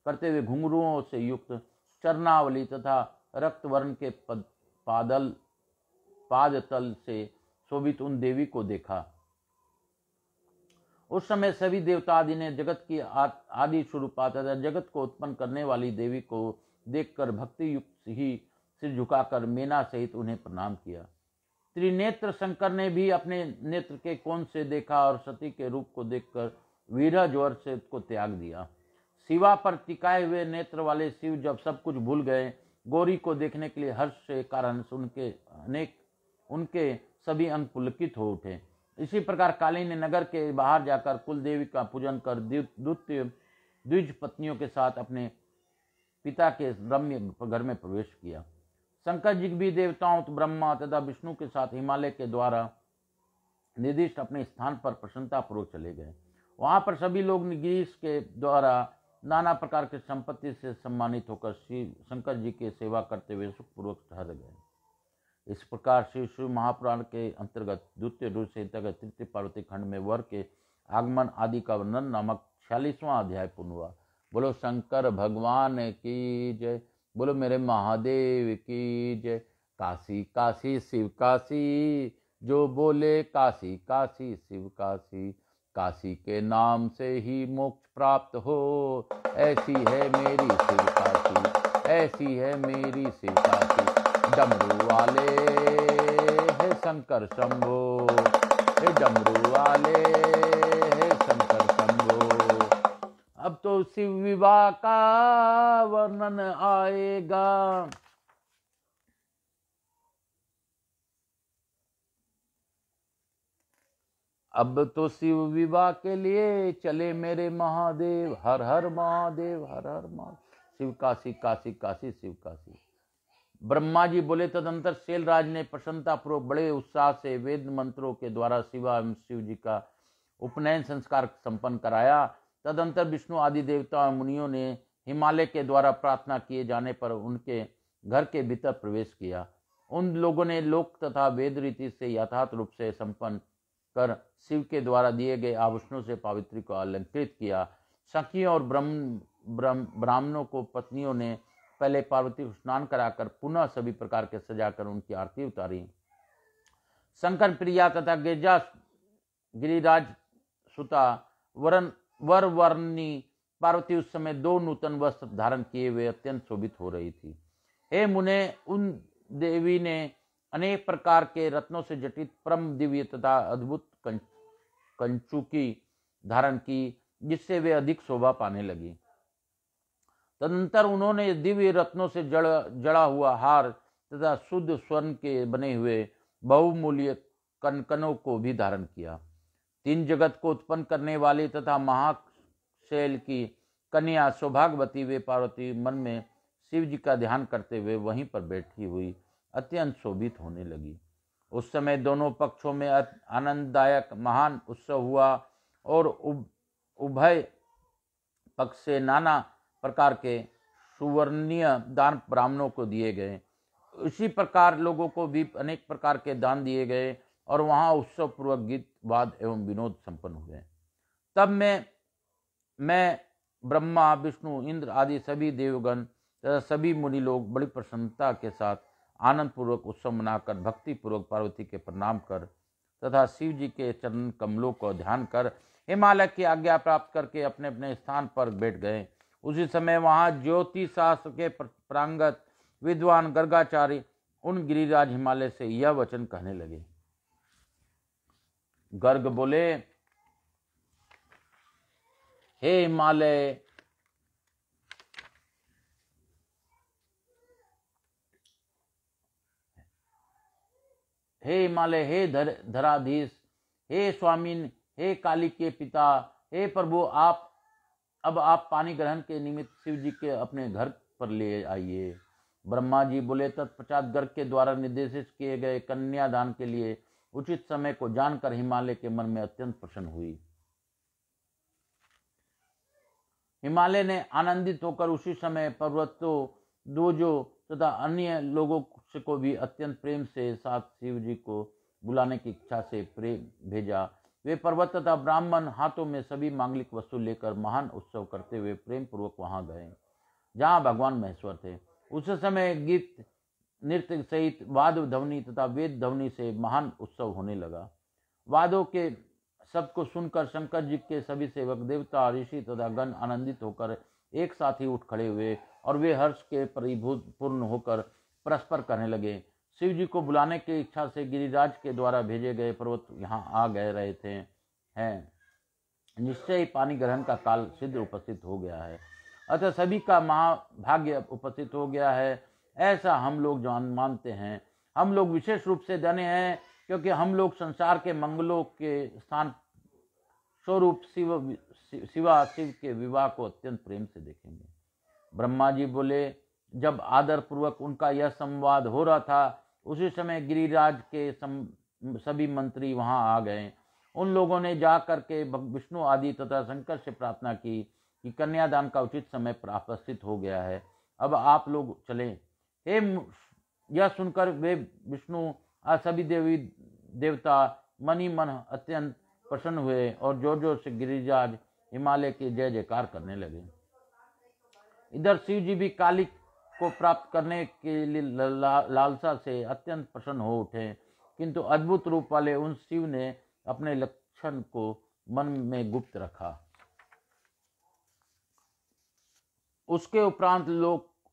करते हुए घुंघरुओं से युक्त चरणावली तथा रक्त वर्ण के पादतल से शोभित उन देवी को देखा। उस समय सभी देवता आदि ने जगत की आदि स्वरूपा तथा जगत को उत्पन्न करने वाली देवी को देखकर भक्ति युक्त ही सिर झुकाकर मैना सहित उन्हें प्रणाम किया। त्रिनेत्र शंकर ने भी अपने नेत्र के कोण से देखा और सती के रूप को देखकर वीरह ज्वर से उसको त्याग दिया। शिवा पर टिकाए हुए नेत्र वाले शिव जब सब कुछ भूल गए, गौरी को देखने के लिए हर्ष से कारण उनके सभी अंग पुलकित हो उठे। इसी प्रकार काली ने नगर के बाहर जाकर कुल देवी का पूजन कर द्विज पत्नियों के साथ अपने पिता के रम्य घर में प्रवेश किया। शंकर जी भी देवताओं ब्रह्मा तथा विष्णु के साथ हिमालय के द्वारा निर्दिष्ट अपने स्थान पर प्रसन्नता पूर्वक चले गए। वहां पर सभी लोग गिरीश के द्वारा नाना प्रकार के संपत्ति से सम्मानित होकर श्री शंकर जी की सेवा करते हुए सुखपूर्वक ठहर गए। इस प्रकार श्री शिव महापुराण के अंतर्गत द्वितीय रूप से अंतर्गत तृतीय पार्वती खंड में वर के आगमन आदि का वर्णन नामक 46वां अध्याय पूर्ण हुआ। बोलो शंकर भगवान की जय, बोलो मेरे महादेव की जय। काशी काशी शिव काशी, जो बोले काशी काशी शिव काशी, काशी के नाम से ही मोक्ष प्राप्त हो, ऐसी है मेरी शिव काशी, ऐसी है मेरी शिव काशी। डमरू वाले हे शंकर शंभो, हे डमरू वाले हे शंकर शंभो। अब तो शिव विवाह का वर्णन आएगा। अब तो शिव विवाह के लिए चले मेरे महादेव, हर हर महादेव, हर हर महादेव। शिव काशी काशी काशी शिव काशी। ब्रह्मा जी बोले, तदंतर शैलराज ने प्रसन्नतापूर्वक बड़े उत्साह से वेद मंत्रों के द्वारा शिवा एवं शिव जी का उपनयन संस्कार संपन्न कराया। तदंतर विष्णु आदि देवता और मुनियों ने हिमालय के द्वारा प्रार्थना किए जाने पर उनके घर के भीतर प्रवेश किया। उन लोगों ने लोक तथा वेद रीति से यथार्थ रूप से संपन्न कर शिव के द्वारा दिए गए आभूषणों से पावित्री को अलंकृत किया। सखियों और ब्राह्मणों को पत्नियों ने पहले पार्वती को स्नान कराकर पुनः सभी प्रकार के सजाकर उनकी आरती उतारी। शंकर प्रिया तथा गिरिराज सुता वरवर्णी पार्वती उस समय 2 नूतन वस्त्र धारण किए हुए अत्यंत शोभित हो रही थी। हे मुने, उन देवी ने अनेक प्रकार के रत्नों से जटित परम दिव्य तथा अद्भुत कंचुकी धारण की, जिससे वे अधिक शोभा पाने लगी। तदनंतर उन्होंने दिव्य रत्नों से जड़ा हुआ हार तथा शुद्ध स्वर्ण के बने हुए बहुमूल्य कनकनों को भी धारण किया। 3 जगत को उत्पन्न करने वाली तथा महाशैल की कन्या सौभाग्यवती वे पार्वती मन में शिव जी का ध्यान करते हुए वहीं पर बैठी हुई अत्यंत शोभित होने लगी। उस समय दोनों पक्षों में आनंददायक महान उत्सव हुआ और उभय पक्ष से नाना प्रकार के सुवर्णीय दान ब्राह्मणों को दिए गए। इसी प्रकार लोगों को भी अनेक प्रकार के दान दिए गए और वहाँ उत्सव पूर्वक गीत वाद एवं विनोद संपन्न हुए। तब मैं ब्रह्मा विष्णु इंद्र आदि सभी देवगण तथा सभी मुनि लोग बड़ी प्रसन्नता के साथ आनंद पूर्वक उत्सव मनाकर भक्ति पूर्वक पार्वती के प्रणाम कर तथा शिव जी के चरण कमलों को ध्यान कर हिमालय की आज्ञा प्राप्त करके अपने अपने स्थान पर बैठ गए। उसी समय वहां ज्योति शास्त्र के प्रांगत विद्वान गर्गाचार्य उन गिरिराज हिमालय से यह वचन कहने लगे। गर्ग बोले, हे हिमालय, हे हिमालय, हे धराधीश, हे स्वामीन, हे काली के पिता, हे प्रभु, अब आप पानी ग्रहण के निमित्त शिव जी के अपने घर पर ले आइए। ब्रह्मा जी बोले, तत्पश्चात गर्ग के द्वारा निर्देशित किए गए कन्यादान के लिए उचित समय को जानकर हिमालय के मन में अत्यंत प्रसन्न हुई। हिमालय ने आनंदित होकर उसी समय पर्वतों, द्विजों तथा अन्य लोगों को भी अत्यंत प्रेम से साथ शिव जी को बुलाने की इच्छा से प्रेम भेजा। वे पर्वत तथा ब्राह्मण हाथों में सभी मांगलिक वस्तु लेकर महान उत्सव करते हुए प्रेम पूर्वक वहां गए जहां भगवान महेश्वर थे। उस समय गीत नृत्य सहित वाद ध्वनि तथा वेद ध्वनि से महान उत्सव होने लगा। वादों के शब्द को सुनकर शंकर जी के सभी सेवक देवता ऋषि तथा गण आनंदित होकर एक साथ ही उठ खड़े हुए और वे हर्ष के परिभूत पूर्ण होकर परस्पर कहने लगे, शिव जी को बुलाने की इच्छा से गिरिराज के द्वारा भेजे गए पर्वत यहाँ आ गए रहे थे हैं। निश्चय ही पानी ग्रहण का काल सिद्ध उपस्थित हो गया है, अतः सभी का महाभाग्य उपस्थित हो गया है, ऐसा हम लोग मानते हैं। हम लोग विशेष रूप से धन्य हैं क्योंकि हम लोग संसार के मंगलों के स्थान स्वरूप शिव के विवाह को अत्यंत प्रेम से देखेंगे। ब्रह्मा जी बोले, जब आदर पूर्वक उनका यह संवाद हो रहा था उसी समय गिरिराज के सभी मंत्री वहां आ गए। उन लोगों ने जाकर के विष्णु आदि तथा शंकर से प्रार्थना की कि कन्यादान का उचित समय उपस्थित हो गया है, अब आप लोग चलें। यह सुनकर वे विष्णु सभी देवी देवता मनी मन अत्यंत प्रसन्न हुए और जोर जोर से गिरिराज हिमालय की जय जयकार करने लगे। इधर शिव जी भी काली को प्राप्त करने के लिए लालसा से अत्यंत प्रसन्न हो उठे, किंतु अद्भुत रूप वाले उन शिव ने अपने लक्षण को मन में गुप्त रखा। उसके उपरांत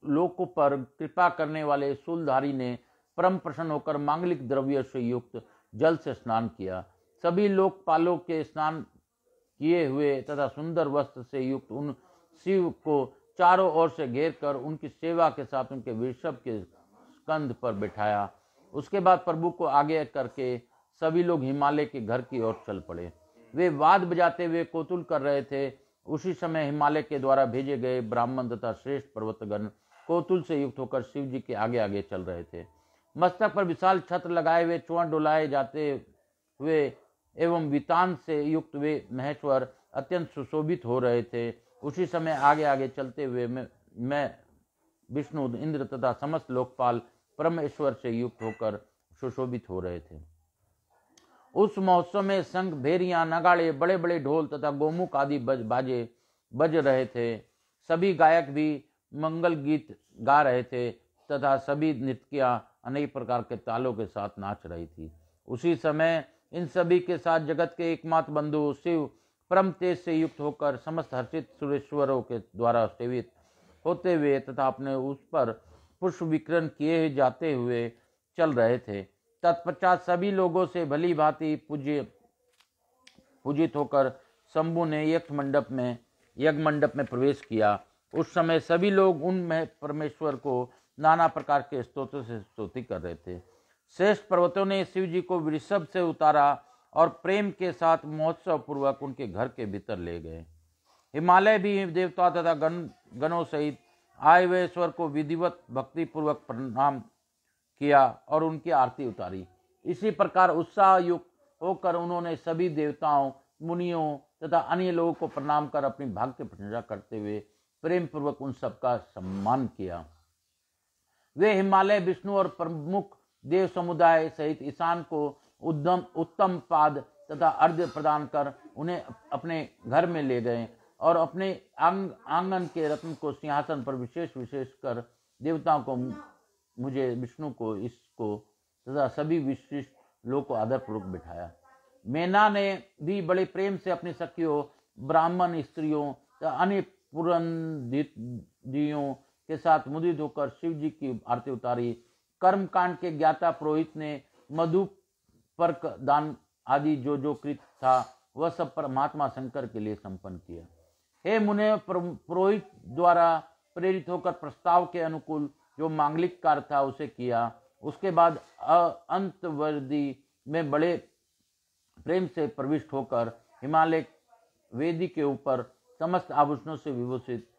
लोकों पर कृपा करने वाले शूलधारी ने परम प्रसन्न होकर मांगलिक द्रव्य से युक्त जल से स्नान किया। सभी लोकपालों के स्नान किए हुए तथा सुंदर वस्त्र से युक्त उन शिव को चारों ओर से घेर कर उनकी सेवा के साथ उनके वृषभ के स्कंध पर बिठाया। उसके बाद प्रभु को आगे करके सभी लोग हिमालय के घर की ओर चल पड़े। वे वाद बजाते हुए कौतूहल कर रहे थे। उसी समय हिमालय के द्वारा भेजे गए ब्राह्मण तथा श्रेष्ठ पर्वतगण कौतूहल से युक्त होकर शिव जी के आगे आगे चल रहे थे। मस्तक पर विशाल छत्र लगाए हुए चोंच डुलाए जाते हुए एवं वितान से युक्त वे महेश्वर अत्यंत सुशोभित हो रहे थे। उसी समय आगे आगे चलते हुए मैं विष्णु, इंद्र तथा समस्त लोकपाल परमेश्वर से युक्त होकर सुशोभित हो रहे थे। उस महोत्सव में शंख, भेरियां, नगाड़े, बड़े बड़े ढोल तथा गोमुख आदि बाजे बज रहे थे। सभी गायक भी मंगल गीत गा रहे थे तथा सभी नृत्यकियां अनेक प्रकार के तालों के साथ नाच रही थी। उसी समय इन सभी के साथ जगत के एकमात्र बंधु शिव परम तेज से युक्त होकर समस्त हर्षित सुरेश्वरों के द्वारा सेवित होते हुए तथा अपने उस पर पुष्प विकिरण किए जाते हुए चल रहे थे। तत्पश्चात सभी लोगों से भली भांति पूजित होकर शंभु ने यज्ञ मंडप में प्रवेश किया। उस समय सभी लोग उन परमेश्वर को नाना प्रकार के स्तोत्र से स्तुति कर रहे थे। श्रेष्ठ पर्वतों ने शिव जी को वृषभ से उतारा और प्रेम के साथ महोत्सव पूर्वक उनके घर के भीतर ले गए। हिमालय भी देवता तथा गणों सहित आए हुए ईश्वर को विधिवत भक्ति पूर्वक प्रणाम किया और उनकी आरती उतारी। इसी प्रकार उत्साह युक्त होकर उन्होंने सभी देवताओं, मुनियों तथा अन्य लोगों को प्रणाम कर अपनी भाग्य की प्रशंसा करते हुए प्रेम पूर्वक उन सबका सम्मान किया। वे हिमालय, विष्णु और प्रमुख देव समुदाय सहित ईशान को उत्तम पाद तथा अर्घ्य प्रदान कर उन्हें अपने घर में ले गए और अपने आंगन के रत्न को सिंहासन पर विशेष कर देवताओं को, मुझे, विष्णु को, इसको तथा सभी विशिष्ट लोग को आदरपूर्वक बिठाया। मैना ने भी बड़े प्रेम से अपनी सखियों, ब्राह्मण स्त्रियों तथा अन्य पुरंदियों के साथ मुदित होकर शिव जी की आरती उतारी। कर्मकांड के ज्ञाता पुरोहित ने मधुपर्क दान आदि जो कृत था वह सब परमात्मा शंकर के लिए संपन्न किया। हे मुने, पुरोहित द्वारा प्रेरित होकर प्रस्ताव के अनुकूल जो मांगलिक कार्य था उसे किया। उसके बाद अंतवर्दी में बड़े प्रेम से प्रविष्ट होकर हिमालय वेदी के ऊपर समस्त आभूषणों से विभूषित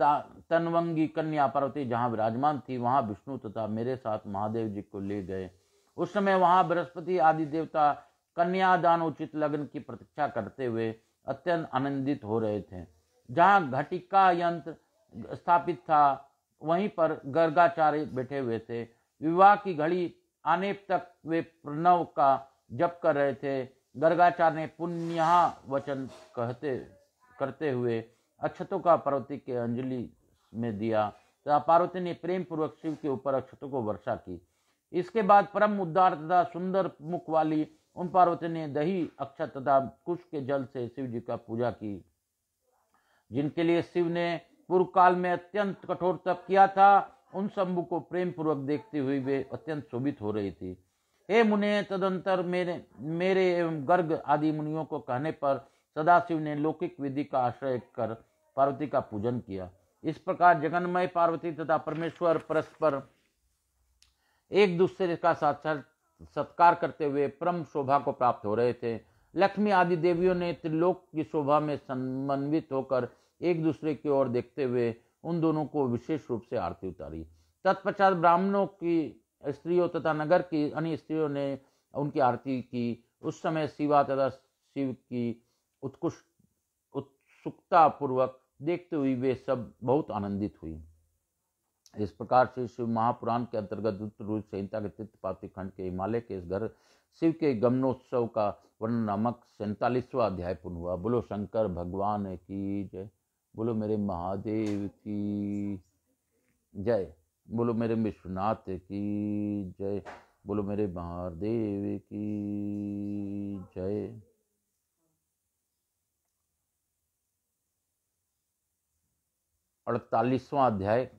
तनवंगी कन्या पार्वती जहाँ विराजमान थी वहाँ विष्णु तथा मेरे साथ महादेव जी को ले गए। उस समय वहाँ बृहस्पति आदि देवता कन्यादान उचित लग्न की प्रतीक्षा करते हुए अत्यंत आनंदित हो रहे थे। जहाँ घटिका यंत्र स्थापित था वहीं पर गर्गाचार्य बैठे हुए थे। विवाह की घड़ी आने तक वे प्रणव का जप कर रहे थे। गर्गाचार्य ने पुण्य वचन करते हुए अक्षतों का पार्वती के अंजलि में दिया तथा पार्वती ने प्रेम पूर्वक शिव के ऊपर अक्षतों को वर्षा की। इसके बाद परम उद्धार तथा सुंदर मुख वाली उन पार्वती ने दही, अक्षत तथा कुश के जल से शिव जी का पूजा की, जिनके लिए शिव ने पूर्व काल में अत्यंत कठोर तप किया था। उन शंभु को प्रेम पूर्वक देखते हुए वे अत्यंत शोभित हो रही थी। हे मुने, तदंतर मेरे एवं गर्ग आदि मुनियों को कहने पर सदाशिव ने लौकिक विधि का आश्रय कर पार्वती का पूजन किया। इस प्रकार जगन्मय पार्वती तथा परमेश्वर परस्पर एक दूसरे का सत्कार करते हुए परम शोभा को प्राप्त हो रहे थे। लक्ष्मी आदि देवियों ने त्रिलोक की शोभा में समन्वित होकर एक दूसरे की ओर देखते हुए उन दोनों को विशेष रूप से आरती उतारी। तत्पश्चात ब्राह्मणों की स्त्रियों तथा नगर की अन्य स्त्रियों ने उनकी आरती की। उस समय शिवा तथा शिव की उत्सुकता पूर्वक देखते हुए वे सब बहुत आनंदित हुई। इस प्रकार से शिव महापुराण के अंतर्गत रुद्र संहिता के तृतीय खंड के हिमालय के इस घर शिव के गमनोत्सव का वर्णन नामक 47वां अध्याय पूर्ण हुआ। बोलो शंकर भगवान की जय, बोलो मेरे महादेव की जय, बोलो मेरे विश्वनाथ की जय, बोलो मेरे महादेव की जय। अड़तालीसवां अध्याय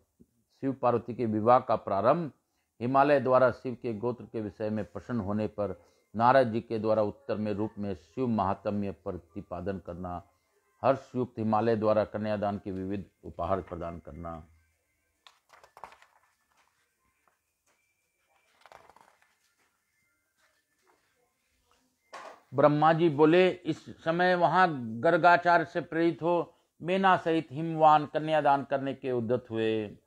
शिव पार्वती के विवाह का प्रारंभ। हिमालय द्वारा शिव के गोत्र के विषय में प्रसन्न होने पर नारद जी के द्वारा उत्तर में रूप में शिव महात्म्य प्रतिपादन करना। हर्षयुक्त हिमालय द्वारा कन्यादान के विविध उपहार प्रदान करना। ब्रह्मा जी बोले, इस समय वहां गर्गाचार्य से प्रेरित हो मेना सहित हिमवान कन्यादान करने के उद्यत हुए।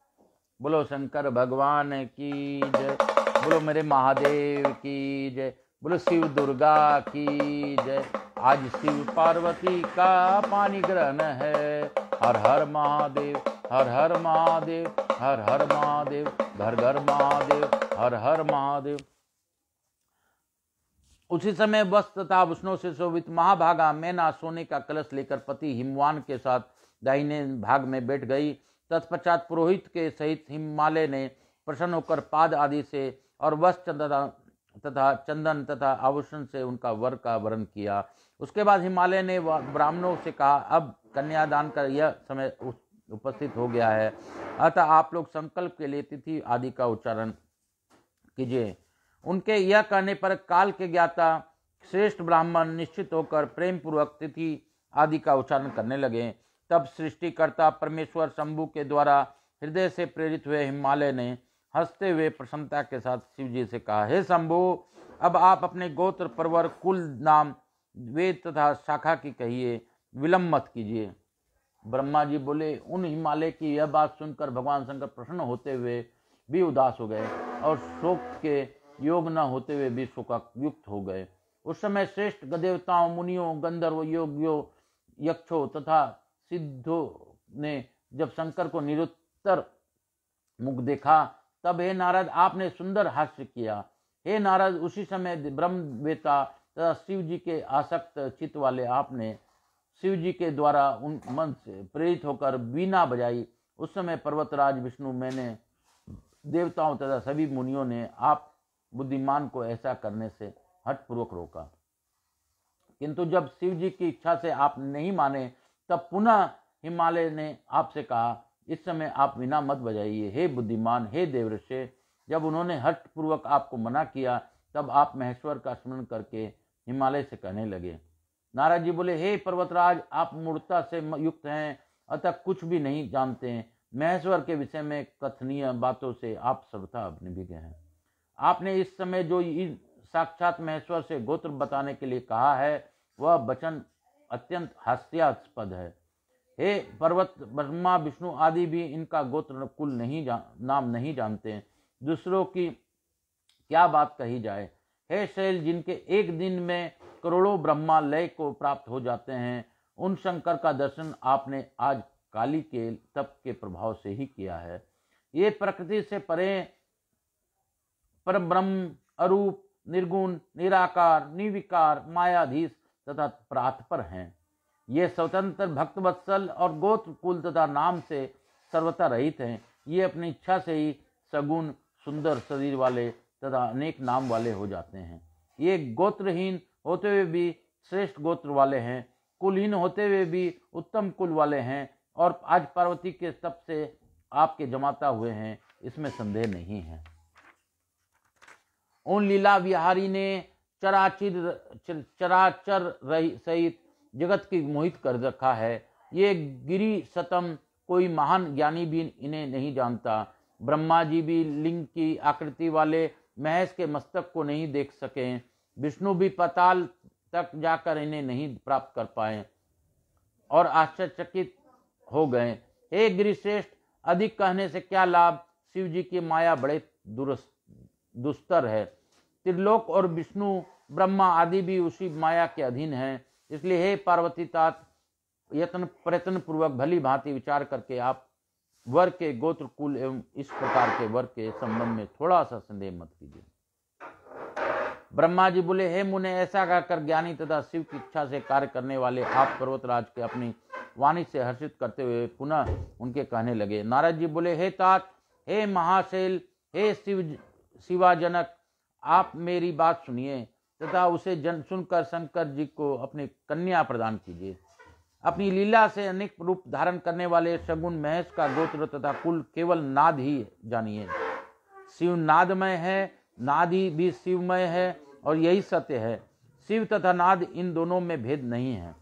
बोलो शंकर भगवान की जय, बोलो मेरे महादेव की जय, बोलो शिव दुर्गा की जय। आज शिव पार्वती का पानी ग्रहण है। हर हर महादेव, हर हर महादेव, हर हर महादेव, घर घर महादेव, हर हर महादेव। उसी समय वस्त्र तथा आभूषणों से शोभित महाभागा मैना सोने का कलश लेकर पति हिमवान के साथ दाहिने भाग में बैठ गई। तत्पश्चात पुरोहित के सहित हिमालय ने प्रसन्न होकर पाद आदि से और वस्त्र तथा चंदन तथा आभूषण से उनका वर का वरण किया। उसके बाद हिमालय ने ब्राह्मणों से कहा, अब कन्यादान का यह समय उपस्थित हो गया है, अतः आप लोग संकल्प के लिए तिथि आदि का उच्चारण कीजिए। उनके यह कहने पर काल के ज्ञाता श्रेष्ठ ब्राह्मण निश्चित होकर प्रेम पूर्वक तिथि आदि का उच्चारण करने लगे। तब सृष्टिकर्ता परमेश्वर शंभु के द्वारा हृदय से प्रेरित हुए हिमालय ने हंसते हुए प्रसन्नता के साथ शिव जी से कहा, हे शंभु, अब आप अपने गोत्र परवर कुल नाम वेद तथा शाखा की कहिए, विलंब मत कीजिए। ब्रह्मा जी बोले, उन हिमालय की यह बात सुनकर भगवान शंकर प्रसन्न होते हुए भी उदास हो गए और शोक के योग न होते हुए भी शोकायुक्त हो गए। उस समय श्रेष्ठ देवताओं, मुनियों, गंधर्व, योगियों, यक्षों तथा सिद्धों ने जब शंकर को निरुत्तर मुख देखा, तब हे नारद आपने सुंदर हास्य किया। हे नारद, उसी समय ब्रह्मवेता तथा शिव जी के आसक्त चित्त वाले आपने शिव जी के द्वारा उन मन से प्रेरित होकर बीना बजाई। उस समय पर्वतराज विष्णु, मैंने, देवताओं तथा सभी मुनियों ने आप बुद्धिमान को ऐसा करने से हठपूर्वक रोका। किंतु जब शिव जी की इच्छा से आप नहीं माने, तब पुनः हिमालय ने आपसे कहा, इस समय आप वीणा मत बजाइए। हे बुद्धिमान, हे देवऋषि, जब उन्होंने हठपूर्वक आपको मना किया, तब आप महेश्वर का स्मरण करके हिमालय से कहने लगे। नारद जी बोले, हे पर्वतराज, आप मूर्खता से युक्त हैं, अतः कुछ भी नहीं जानते हैं। महेश्वर के विषय में कथनीय बातों से आप सर्वथा अभिज्ञ हैं। आपने इस समय जो साक्षात महेश्वर से गोत्र बताने के लिए कहा है, वह वचन अत्यंत हास्यास्पद है। हे पर्वत, ब्रह्मा विष्णु आदि भी इनका गोत्र कुल नाम नहीं जानते। दूसरों की क्या बात कही जाए। हे शैल, जिनके एक दिन में करोड़ों ब्रह्मा लय को प्राप्त हो जाते हैं, उन शंकर का दर्शन आपने आज काली के तप के प्रभाव से ही किया है। ये प्रकृति से परे परब्रह्म, अरूप, निर्गुण, निराकार, निर्विकार, मायाधीश तथा प्रातपर हैं। ये स्वतंत्र, भक्तवत्सल और गोत्र कुल तथा नाम से सर्वथा रहित हैं। ये अपनी इच्छा से ही सगुण, सुंदर शरीर वाले तथा अनेक नाम वाले हो जाते हैं। ये गोत्रहीन होते हुए भी श्रेष्ठ गोत्र वाले हैं, कुलहीन होते हुए भी उत्तम कुल वाले हैं, और आज पार्वती के तप से आपके जमाता हुए हैं, इसमें संदेह नहीं है। उन लीला विहारी ने चराचर सहित जगत की मोहित कर रखा है। ये गिरी सतम, कोई महान ज्ञानी भी इन्हें नहीं जानता। ब्रह्मा जी भी लिंग की आकृति वाले महेश के मस्तक को नहीं देख सके। विष्णु भी पाताल तक जाकर इन्हें नहीं प्राप्त कर पाए और आश्चर्यचकित हो गए। हे गिरिश्रेष्ठ, अधिक कहने से क्या लाभ। शिव जी की माया बड़े दुस्तर है। त्रिलोक और विष्णु, ब्रह्मा आदि भी उसी माया के अधीन हैं। इसलिए हे पार्वती तात, प्रयत्न पूर्वक भली भांति विचार करके आप वर के गोत्र कुल एवं इस प्रकार के वर के संबंध में थोड़ा सा संदेह मत कीजिए। ब्रह्मा जी बोले, हे मुने, ऐसा कहकर ज्ञानी तथा शिव की इच्छा से कार्य करने वाले आप पर्वतराज के अपनी वाणी से हर्षित करते हुए पुनः उनके कहने लगे। नारद जी बोले, हे तात, हे महाशैल, हे शिवाजनक, आप मेरी बात सुनिए तथा उसे सुनकर शंकर जी को अपनी कन्या प्रदान कीजिए। अपनी लीला से अनेक रूप धारण करने वाले शगुन महेश का गोत्र तथा कुल केवल नाद ही जानिए। शिव नादमय है, नाद ही भी शिवमय है और यही सत्य है। शिव तथा नाद इन दोनों में भेद नहीं है।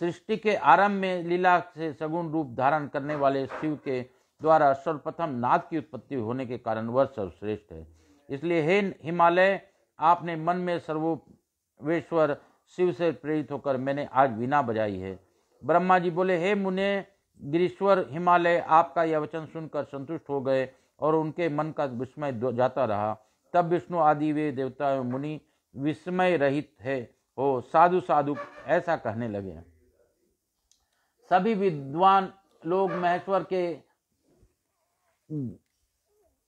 सृष्टि के आरंभ में लीला से सगुण रूप धारण करने वाले शिव के द्वारा सर्वप्रथम नाद की उत्पत्ति होने के कारण वह सर्वश्रेष्ठ है। इसलिए हे हिमालय, आपने मन में सर्वेश्वर शिव से प्रेरित होकर मैंने आज वीणा बजाई है। ब्रह्मा जी बोले, हे मुने गिरीश्वर हिमालय, आपका यह वचन सुनकर संतुष्ट हो गए और उनके मन का विस्मय जाता रहा। तब विष्णु आदि वे देवता एवं मुनि विस्मय रहित है हो साधु साधु ऐसा कहने लगे। सभी विद्वान लोग महेश्वर के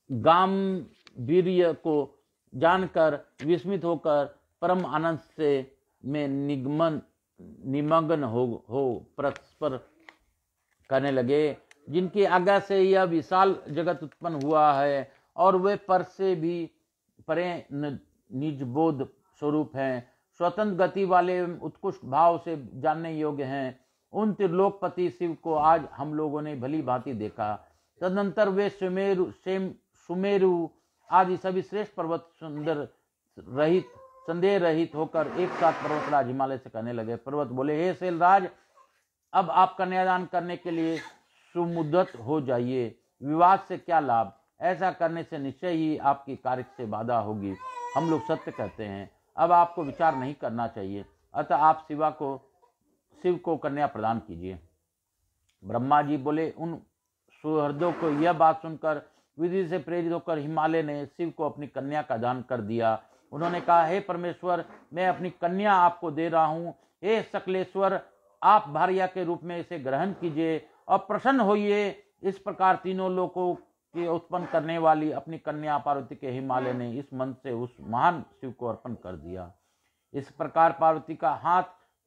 गांभीर्य को जानकर विस्मित होकर परम आनंद से में निमग्न हो परस्पर करने लगे। जिनकी आज्ञा से यह विशाल जगत उत्पन्न हुआ है और वे पर से भी परे निजबोध स्वरूप हैं, स्वतंत्र गति वाले उत्कृष्ट भाव से जानने योग्य हैं, उन त्रिलोकपति शिव को आज हम लोगों ने भली भांति देखा। तदनंतर वे सुमेरु आदि सभी श्रेष्ठ पर्वत संदेह रहित होकर एक साथ पर्वतराज हिमालय से कहने लगे। पर्वत बोले, हे शैलराज, अब आप कन्यादान करने के लिए सुमुद्दत हो जाइए। विवाद से क्या लाभ? ऐसा करने से निश्चय ही आपकी कार्य से बाधा होगी। हम लोग सत्य कहते हैं, अब आपको विचार नहीं करना चाहिए, अतः आप शिव को कन्या प्रदान कीजिए। ब्रह्मा जी बोले, उन सुहृदों को यह बात सुनकर विधि से प्रेरित होकर हिमालय ने शिव को अपनी कन्या का दान कर दिया। उन्होंने कहा, हे परमेश्वर, मैं अपनी कन्या आपको दे रहा हूँ। हे सकलेश्वर, आप भार्या के रूप में इसे ग्रहण कीजिए और प्रसन्न होइए। इस प्रकार तीनों लोकों के उत्पन्न करने वाली अपनी कन्या पार्वती के हिमालय ने इस मन से उस महान शिव को अर्पण कर दिया। इस प्रकार पार्वती का हाथ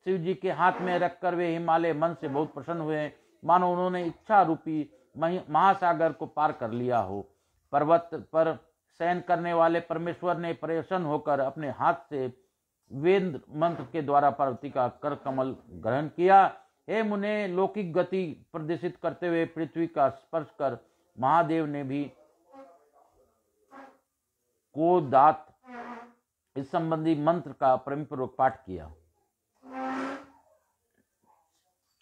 शिव जी के हाथ में रखकर वे हिमालय मन से बहुत प्रसन्न हुए, मानो उन्होंने इच्छा रूपी महासागर को पार कर लिया हो। पर्वत पर शयन करने वाले परमेश्वर ने प्रसन्न होकर अपने हाथ से वेद मंत्र के द्वारा पार्वती का कर कमल ग्रहण किया। हे मुने, लौकिक गति प्रदर्शित करते हुए पृथ्वी का स्पर्श कर महादेव ने भी को दात इस संबंधी मंत्र का प्रेमपूर्वक पाठ किया।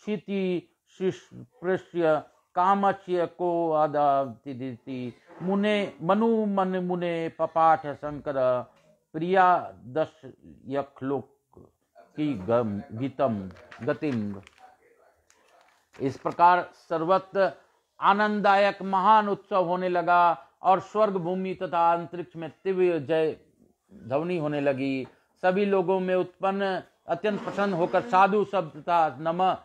क्षिति शिष्य कामच्य को आदाति मुने मनु मन मुने पपाठ शंकर प्रिया दश यखलोक की गीतम गतिम। इस प्रकार सर्वत्र आनंददायक महान उत्सव होने लगा और स्वर्ग भूमि तथा अंतरिक्ष में तीव्र जय ध्वनि होने लगी। सभी लोगों में उत्पन्न अत्यंत प्रसन्न होकर साधु शब्द तथा नमः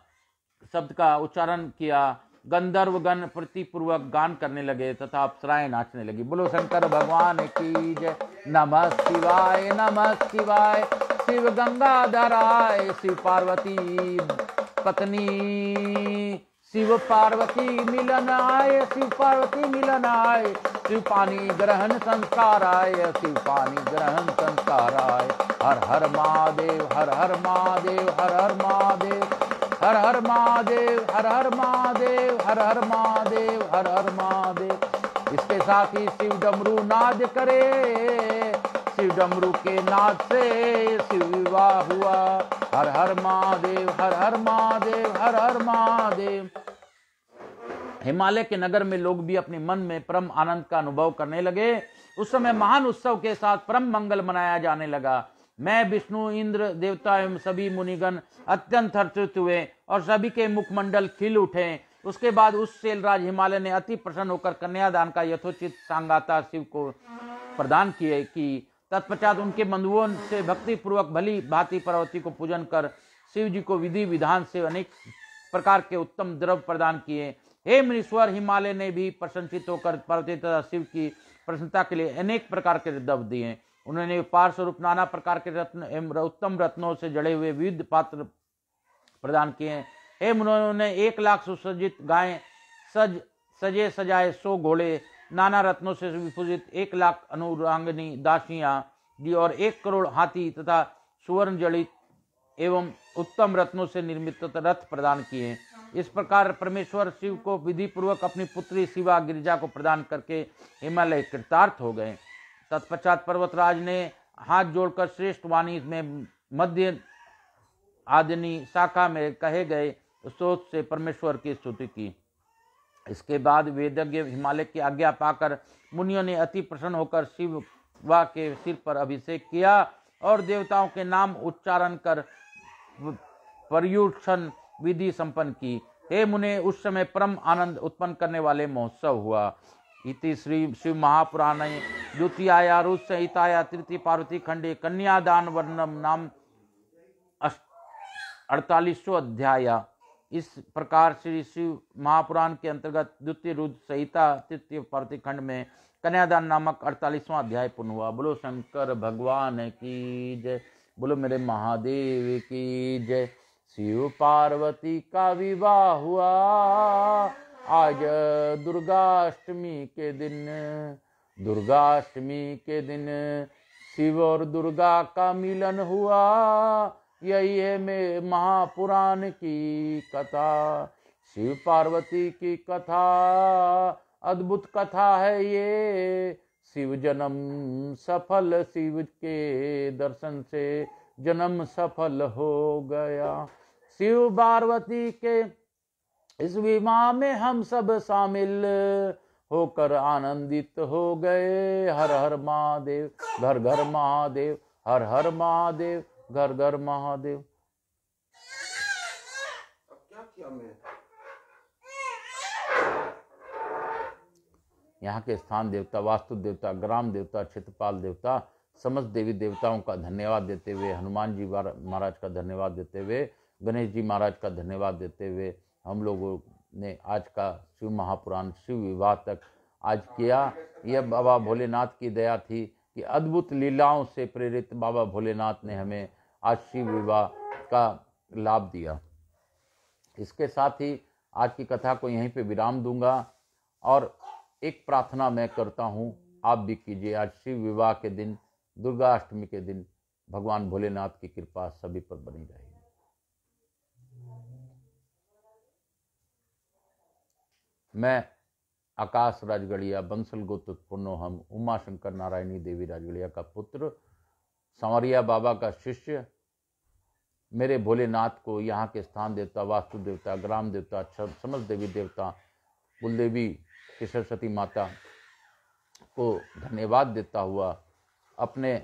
शब्द का उच्चारण किया। गंधर्वगण प्रतिपूर्वक गान करने लगे तथा अप्सराएं नाचने लगी। बोलो शंकर भगवान की जय। नमः शिवाय, नमः शिवाय। शिव गंगाधराय, शिव पार्वती पत्नी, शिव पार्वती मिलन आय, शिव पार्वती मिलन आय। शिव पानी ग्रहण संस्कार आय, शिव पानी ग्रहण संस्कार आय। हर हर महादेव, हर हर महादेव, हर हर महादेव, हर हर महादेव, हर हर महादेव, हर हर महादेव, हर हर महादेव। इसके साथ ही शिव डमरू नाद करे। शिव डमरू के नाद से शिव विवाह हुआ। हर हर महादेव, हर हर महादेव, हर हर महादेव। हिमालय के नगर में लोग भी अपने मन में परम आनंद का अनुभव करने लगे। उस समय महान उत्सव के साथ परम मंगल मनाया जाने लगा। मैं, विष्णु, इंद्र, देवता एवं सभी मुनिगण अत्यंत हर्षित हुए और सभी के मुखमंडल खिल उठे। उसके बाद उस शैलराज हिमालय ने अति प्रसन्न होकर कन्यादान का यथोचित सांगाता शिव को प्रदान किए कि तत्पश्चात उनके बंधुओं से भक्ति पूर्वक भली भांति पार्वती को पूजन कर शिव जी को विधि विधान से अनेक प्रकार के उत्तम द्रव्य प्रदान किए। हे मुनीश्वर, हिमालय ने भी प्रशंसित होकर पार्वती तथा शिव की प्रसन्नता के लिए अनेक प्रकार के द्रव्य दिए। उन्होंने उपहार स्वरूप नाना प्रकार के रत्न एवं उत्तम रत्नों से जड़े हुए विविध पात्र प्रदान किए। हे मुनियों ने 1,00,000 सुसज्जित गायें, सजे सजाए 100 घोड़े, नाना रत्नों से विभूषित 1,00,000 अनुरांगिनी दासियां दी और 1 करोड़ हाथी तथा सुवर्ण जड़ित एवं उत्तम रत्नों से निर्मित रथ प्रदान किए। इस प्रकार परमेश्वर शिव को विधि पूर्वक अपनी पुत्री शिवा गिरिजा को प्रदान करके हिमालय कृतार्थ हो गए। तत्पश्चात पर्वतराज ने हाथ जोड़कर श्रेष्ठ वाणी में मध्य आदिनी शाखा में कहे गए स्तोत्र से परमेश्वर की स्तुति की। इसके बाद वेदज्ञ हिमालय की आज्ञा पाकर मुनियों ने अति प्रसन्न होकर शिवा के सिर पर अभिषेक किया और देवताओं के नाम उच्चारण कर पर्युषण विधि संपन्न की। हे मुने, उस समय परम आनंद उत्पन्न करने वाले महोत्सव हुआ। इति श्री शिव महापुराणे द्वितीया रुद्र संहिताया तृतीय पार्वती खंडे कन्यादान वर्णम नाम 48वां अध्याय। इस प्रकार श्री शिव महापुराण के अंतर्गत द्वितीय रुद्र संहिता तृतीय पार्वती खंड में कन्यादान नामक 48वां अध्याय पूर्ण हुआ। बोलो शंकर भगवान की जय, बोलो मेरे महादेव की जय। शिव पार्वती का विवाह हुआ आज दुर्गाष्टमी के दिन। दुर्गाष्टमी के दिन शिव और दुर्गा का मिलन हुआ, यही है में महापुराण की कथा। शिव पार्वती की कथा अद्भुत कथा है ये। शिव जन्म सफल, शिव के दर्शन से जन्म सफल हो गया। शिव पार्वती के इस विवाह में हम सब शामिल होकर आनंदित हो गए। हर हर महादेव, घर घर महादेव, हर हर महादेव, घर घर महादेव। अब क्या किया मैं? यहाँ के स्थान देवता, वास्तु देवता, ग्राम देवता, क्षेत्रपाल देवता, समस्त देवी देवताओं का धन्यवाद देते हुए, हनुमान जी महाराज का धन्यवाद देते हुए, गणेश जी महाराज का धन्यवाद देते हुए हम लोगों ने आज का शिव महापुराण शिव विवाह तक आज किया। यह बाबा भोलेनाथ की दया थी कि अद्भुत लीलाओं से प्रेरित बाबा भोलेनाथ ने हमें आज शिव विवाह का लाभ दिया। इसके साथ ही आज की कथा को यहीं पे विराम दूंगा और एक प्रार्थना मैं करता हूँ, आप भी कीजिए। आज शिव विवाह के दिन, दुर्गा अष्टमी के दिन भगवान भोलेनाथ की कृपा सभी पर बनी रहेगी। मैं आकाश राजगढ़िया, बंसल गोत्र उत्पन्नो हम, उमा शंकर नारायणी देवी राजगढ़िया का पुत्र, संवरिया बाबा का शिष्य, मेरे भोलेनाथ को यहाँ के स्थान देवता, वास्तु देवता, ग्राम देवता, समस्त देवी देवता, कुलदेवी की सरस्वती माता को धन्यवाद देता हुआ, अपने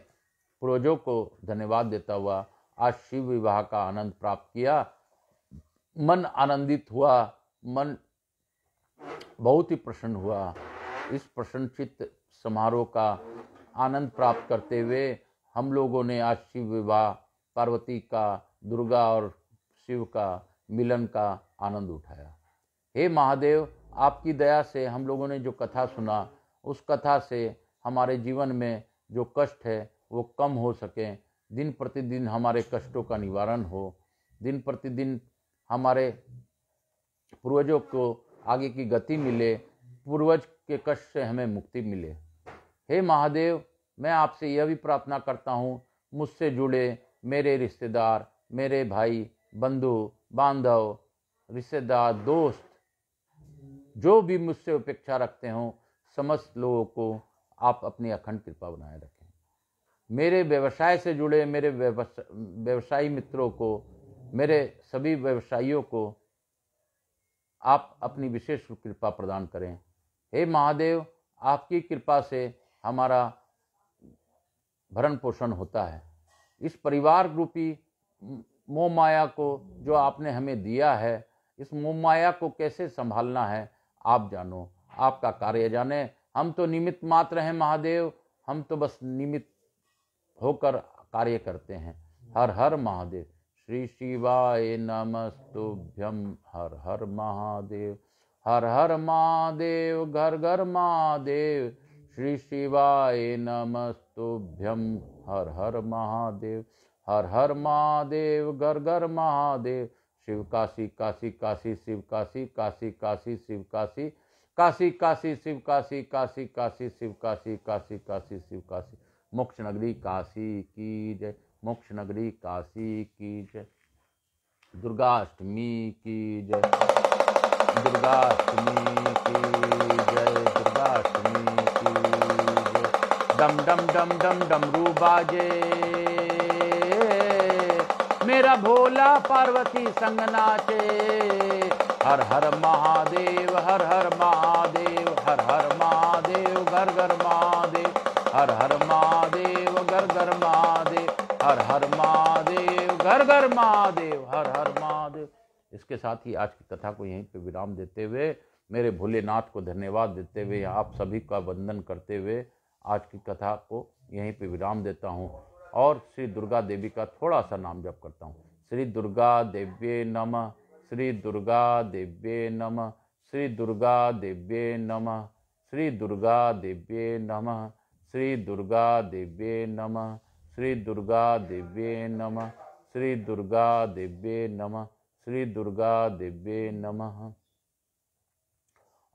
पूर्वजों को धन्यवाद देता हुआ आज शिव विवाह का आनंद प्राप्त किया। मन आनंदित हुआ, मन बहुत ही प्रसन्न हुआ। इस प्रसन्नचित्त समारोह का आनंद प्राप्त करते हुए हम लोगों ने आज शिव विवाह, पार्वती का, दुर्गा और शिव का मिलन का आनंद उठाया। हे महादेव, आपकी दया से हम लोगों ने जो कथा सुना, उस कथा से हमारे जीवन में जो कष्ट है वो कम हो सके, दिन प्रतिदिन हमारे कष्टों का निवारण हो, दिन प्रतिदिन हमारे पूर्वजों को आगे की गति मिले, पूर्वज के कष्ट से हमें मुक्ति मिले। हे महादेव, मैं आपसे यह भी प्रार्थना करता हूँ, मुझसे जुड़े मेरे रिश्तेदार, मेरे भाई, बंधु, बांधव, रिश्तेदार, दोस्त, जो भी मुझसे अपेक्षा रखते हों, समस्त लोगों को आप अपनी अखंड कृपा बनाए रखें। मेरे व्यवसाय से जुड़े मेरे व्यवसायी मित्रों को, मेरे सभी व्यवसायियों को आप अपनी विशेष कृपा प्रदान करें। हे महादेव, आपकी कृपा से हमारा भरण पोषण होता है। इस परिवार रूपी मोह माया को जो आपने हमें दिया है, इस मोह माया को कैसे संभालना है आप जानो, आपका कार्य जाने। हम तो निमित्त मात्र हैं महादेव, हम तो बस निमित्त होकर कार्य करते हैं। हर हर महादेव। श्री शिवाय नमस्तुभ्यं। हर हर महादेव। हर हर महादेव, घर घर महादेव, श्री शिवाय नमस्तुभ्यम। हर हर महादेव, हर हर महादेव, घर घर महादेव। शिव काशी काशी काशी शिव काशी, काशी काशी शिव काशी, काशी काशी शिव काशी, काशी काशी शिव काशी, काशी काशी शिव काशी। मोक्ष नगरी काशी की जय, मोक्ष नगरी काशी की जय। दुर्गाष्टमी की जय, दुर्गाष्टमी की जय, दुर्गाष्टमी की जय। डम डम डम डम डमरू बाजे, मेरा भोला पार्वती संग नाचे। हर हर महादेव, हर हर महादेव, हर हर महादेव, घर घर महादेव, हर हर महादेव, घर घर महादेव, हर हर महादेव, घर घर महादेव, हर हर महादेव। इसके साथ ही आज की कथा को यहीं पे विराम देते हुए, मेरे भोलेनाथ को धन्यवाद देते हुए, आप सभी का वंदन करते हुए आज की कथा को यहीं पे विराम देता हूँ और श्री दुर्गा देवी का थोड़ा सा नाम जप करता हूँ। श्री दुर्गा देव्ये नमः, श्री दुर्गा देव्ये नमः, श्री दुर्गा देव्ये नमः, श्री दुर्गा देव्ये नमः, श्री दुर्गा देव्ये नमः, श्री दुर्गा देव्ये नमः, श्री दुर्गा देव्ये नमः, श्री दुर्गा देव्ये नमः।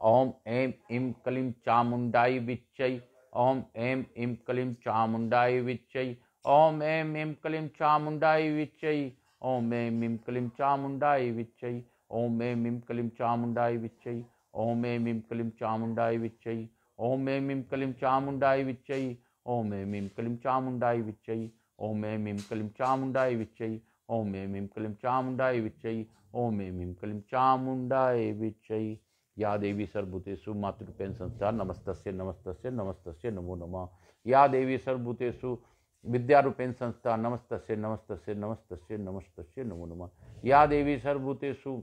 ओम ऐं ईं क्लीं चामुण्डाय विच्चै, ओम ऐं ईं क्लीं चामुण्डाय विच्चै, ओम ऐं ईं क्लीं चामुण्डाय विच्चै, ओम ऐं ईं क्लीं चामुण्डाय विच्चै, ओम ऐं ईं क्लीं चामुण्डाय विच्चै, ओम ऐं ईं क्लीं चामुण्डाय विच्चै, ओम ऐं ईं क्लीं चामुण्डाय विच्चै, ओम ऐं ईं क्लीं चामुण्डाय विच्चै, ओम ऐं ईं क्लीं चामुण्डाय विच्चै, ओम ऐं ईं क्लीं चामुण्डाय विच्चै, ओम ऐं ईं क्लीं चामुण्डाय विच्चै। या देवी सर्वभूतेषु मातृरूपेण संस्था, नमस्तस्य नमस्तस्य नमस्तस्य नमो नमः। या देवी सर्वभूतेषु विद्यारूपेण संस्था, नमस्तस्य नमस्तस्य नमस्तस्य नमस्तस्य नमो नमः। या देवी सर्वभूतेषु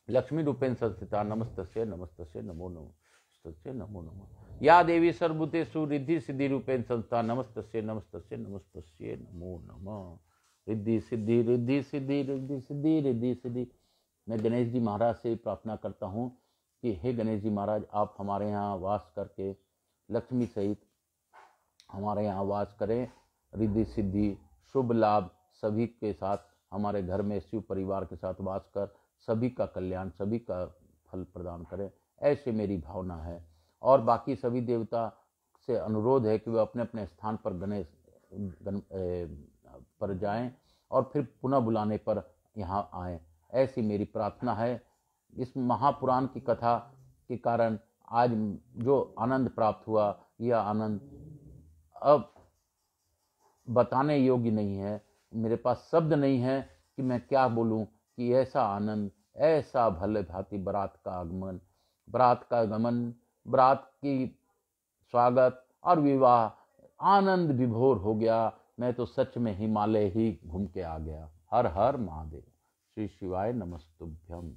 लक्ष्मी रूपेण संस्थिता, नमस्तस्य नमस्तस्य नमो नमस्तस्य नमो नमः। या देवी सर्वभूतेषु रिद्धि सिद्धि रूपेण संस्था, नमस्तस्य नमस्तस्य नमस्तस्य नमो नमः। रिद्धि सिद्धि रिद्धि सिद्धि रिद्धि सिद्धि रिद्धि सिद्धि। मैं गणेश जी महाराज से प्रार्थना करता हूँ कि हे गणेश जी महाराज, आप हमारे यहाँ वास करके लक्ष्मी सहित हमारे यहाँ वास करें। रिद्धि सिद्धि शुभ लाभ सभी के साथ हमारे घर में शिव परिवार के साथ वास कर सभी का कल्याण, सभी का फल प्रदान करें, ऐसे मेरी भावना है। और बाकी सभी देवता से अनुरोध है कि वे अपने अपने स्थान पर गणेश पर जाएं और फिर पुनः बुलाने पर यहाँ आएं, ऐसी मेरी प्रार्थना है। इस महापुराण की कथा के कारण आज जो आनंद प्राप्त हुआ, यह आनंद अब बताने योग्य नहीं है। मेरे पास शब्द नहीं है कि मैं क्या बोलूं कि ऐसा आनंद, ऐसा भले भांति बारात का आगमन, बारात का गमन, बारात की स्वागत और विवाह आनंद विभोर हो गया। मैं तो सच में हिमालय ही घूम के आ गया। हर हर महादेव। श्री शिवाय नमस्तुभ्यम।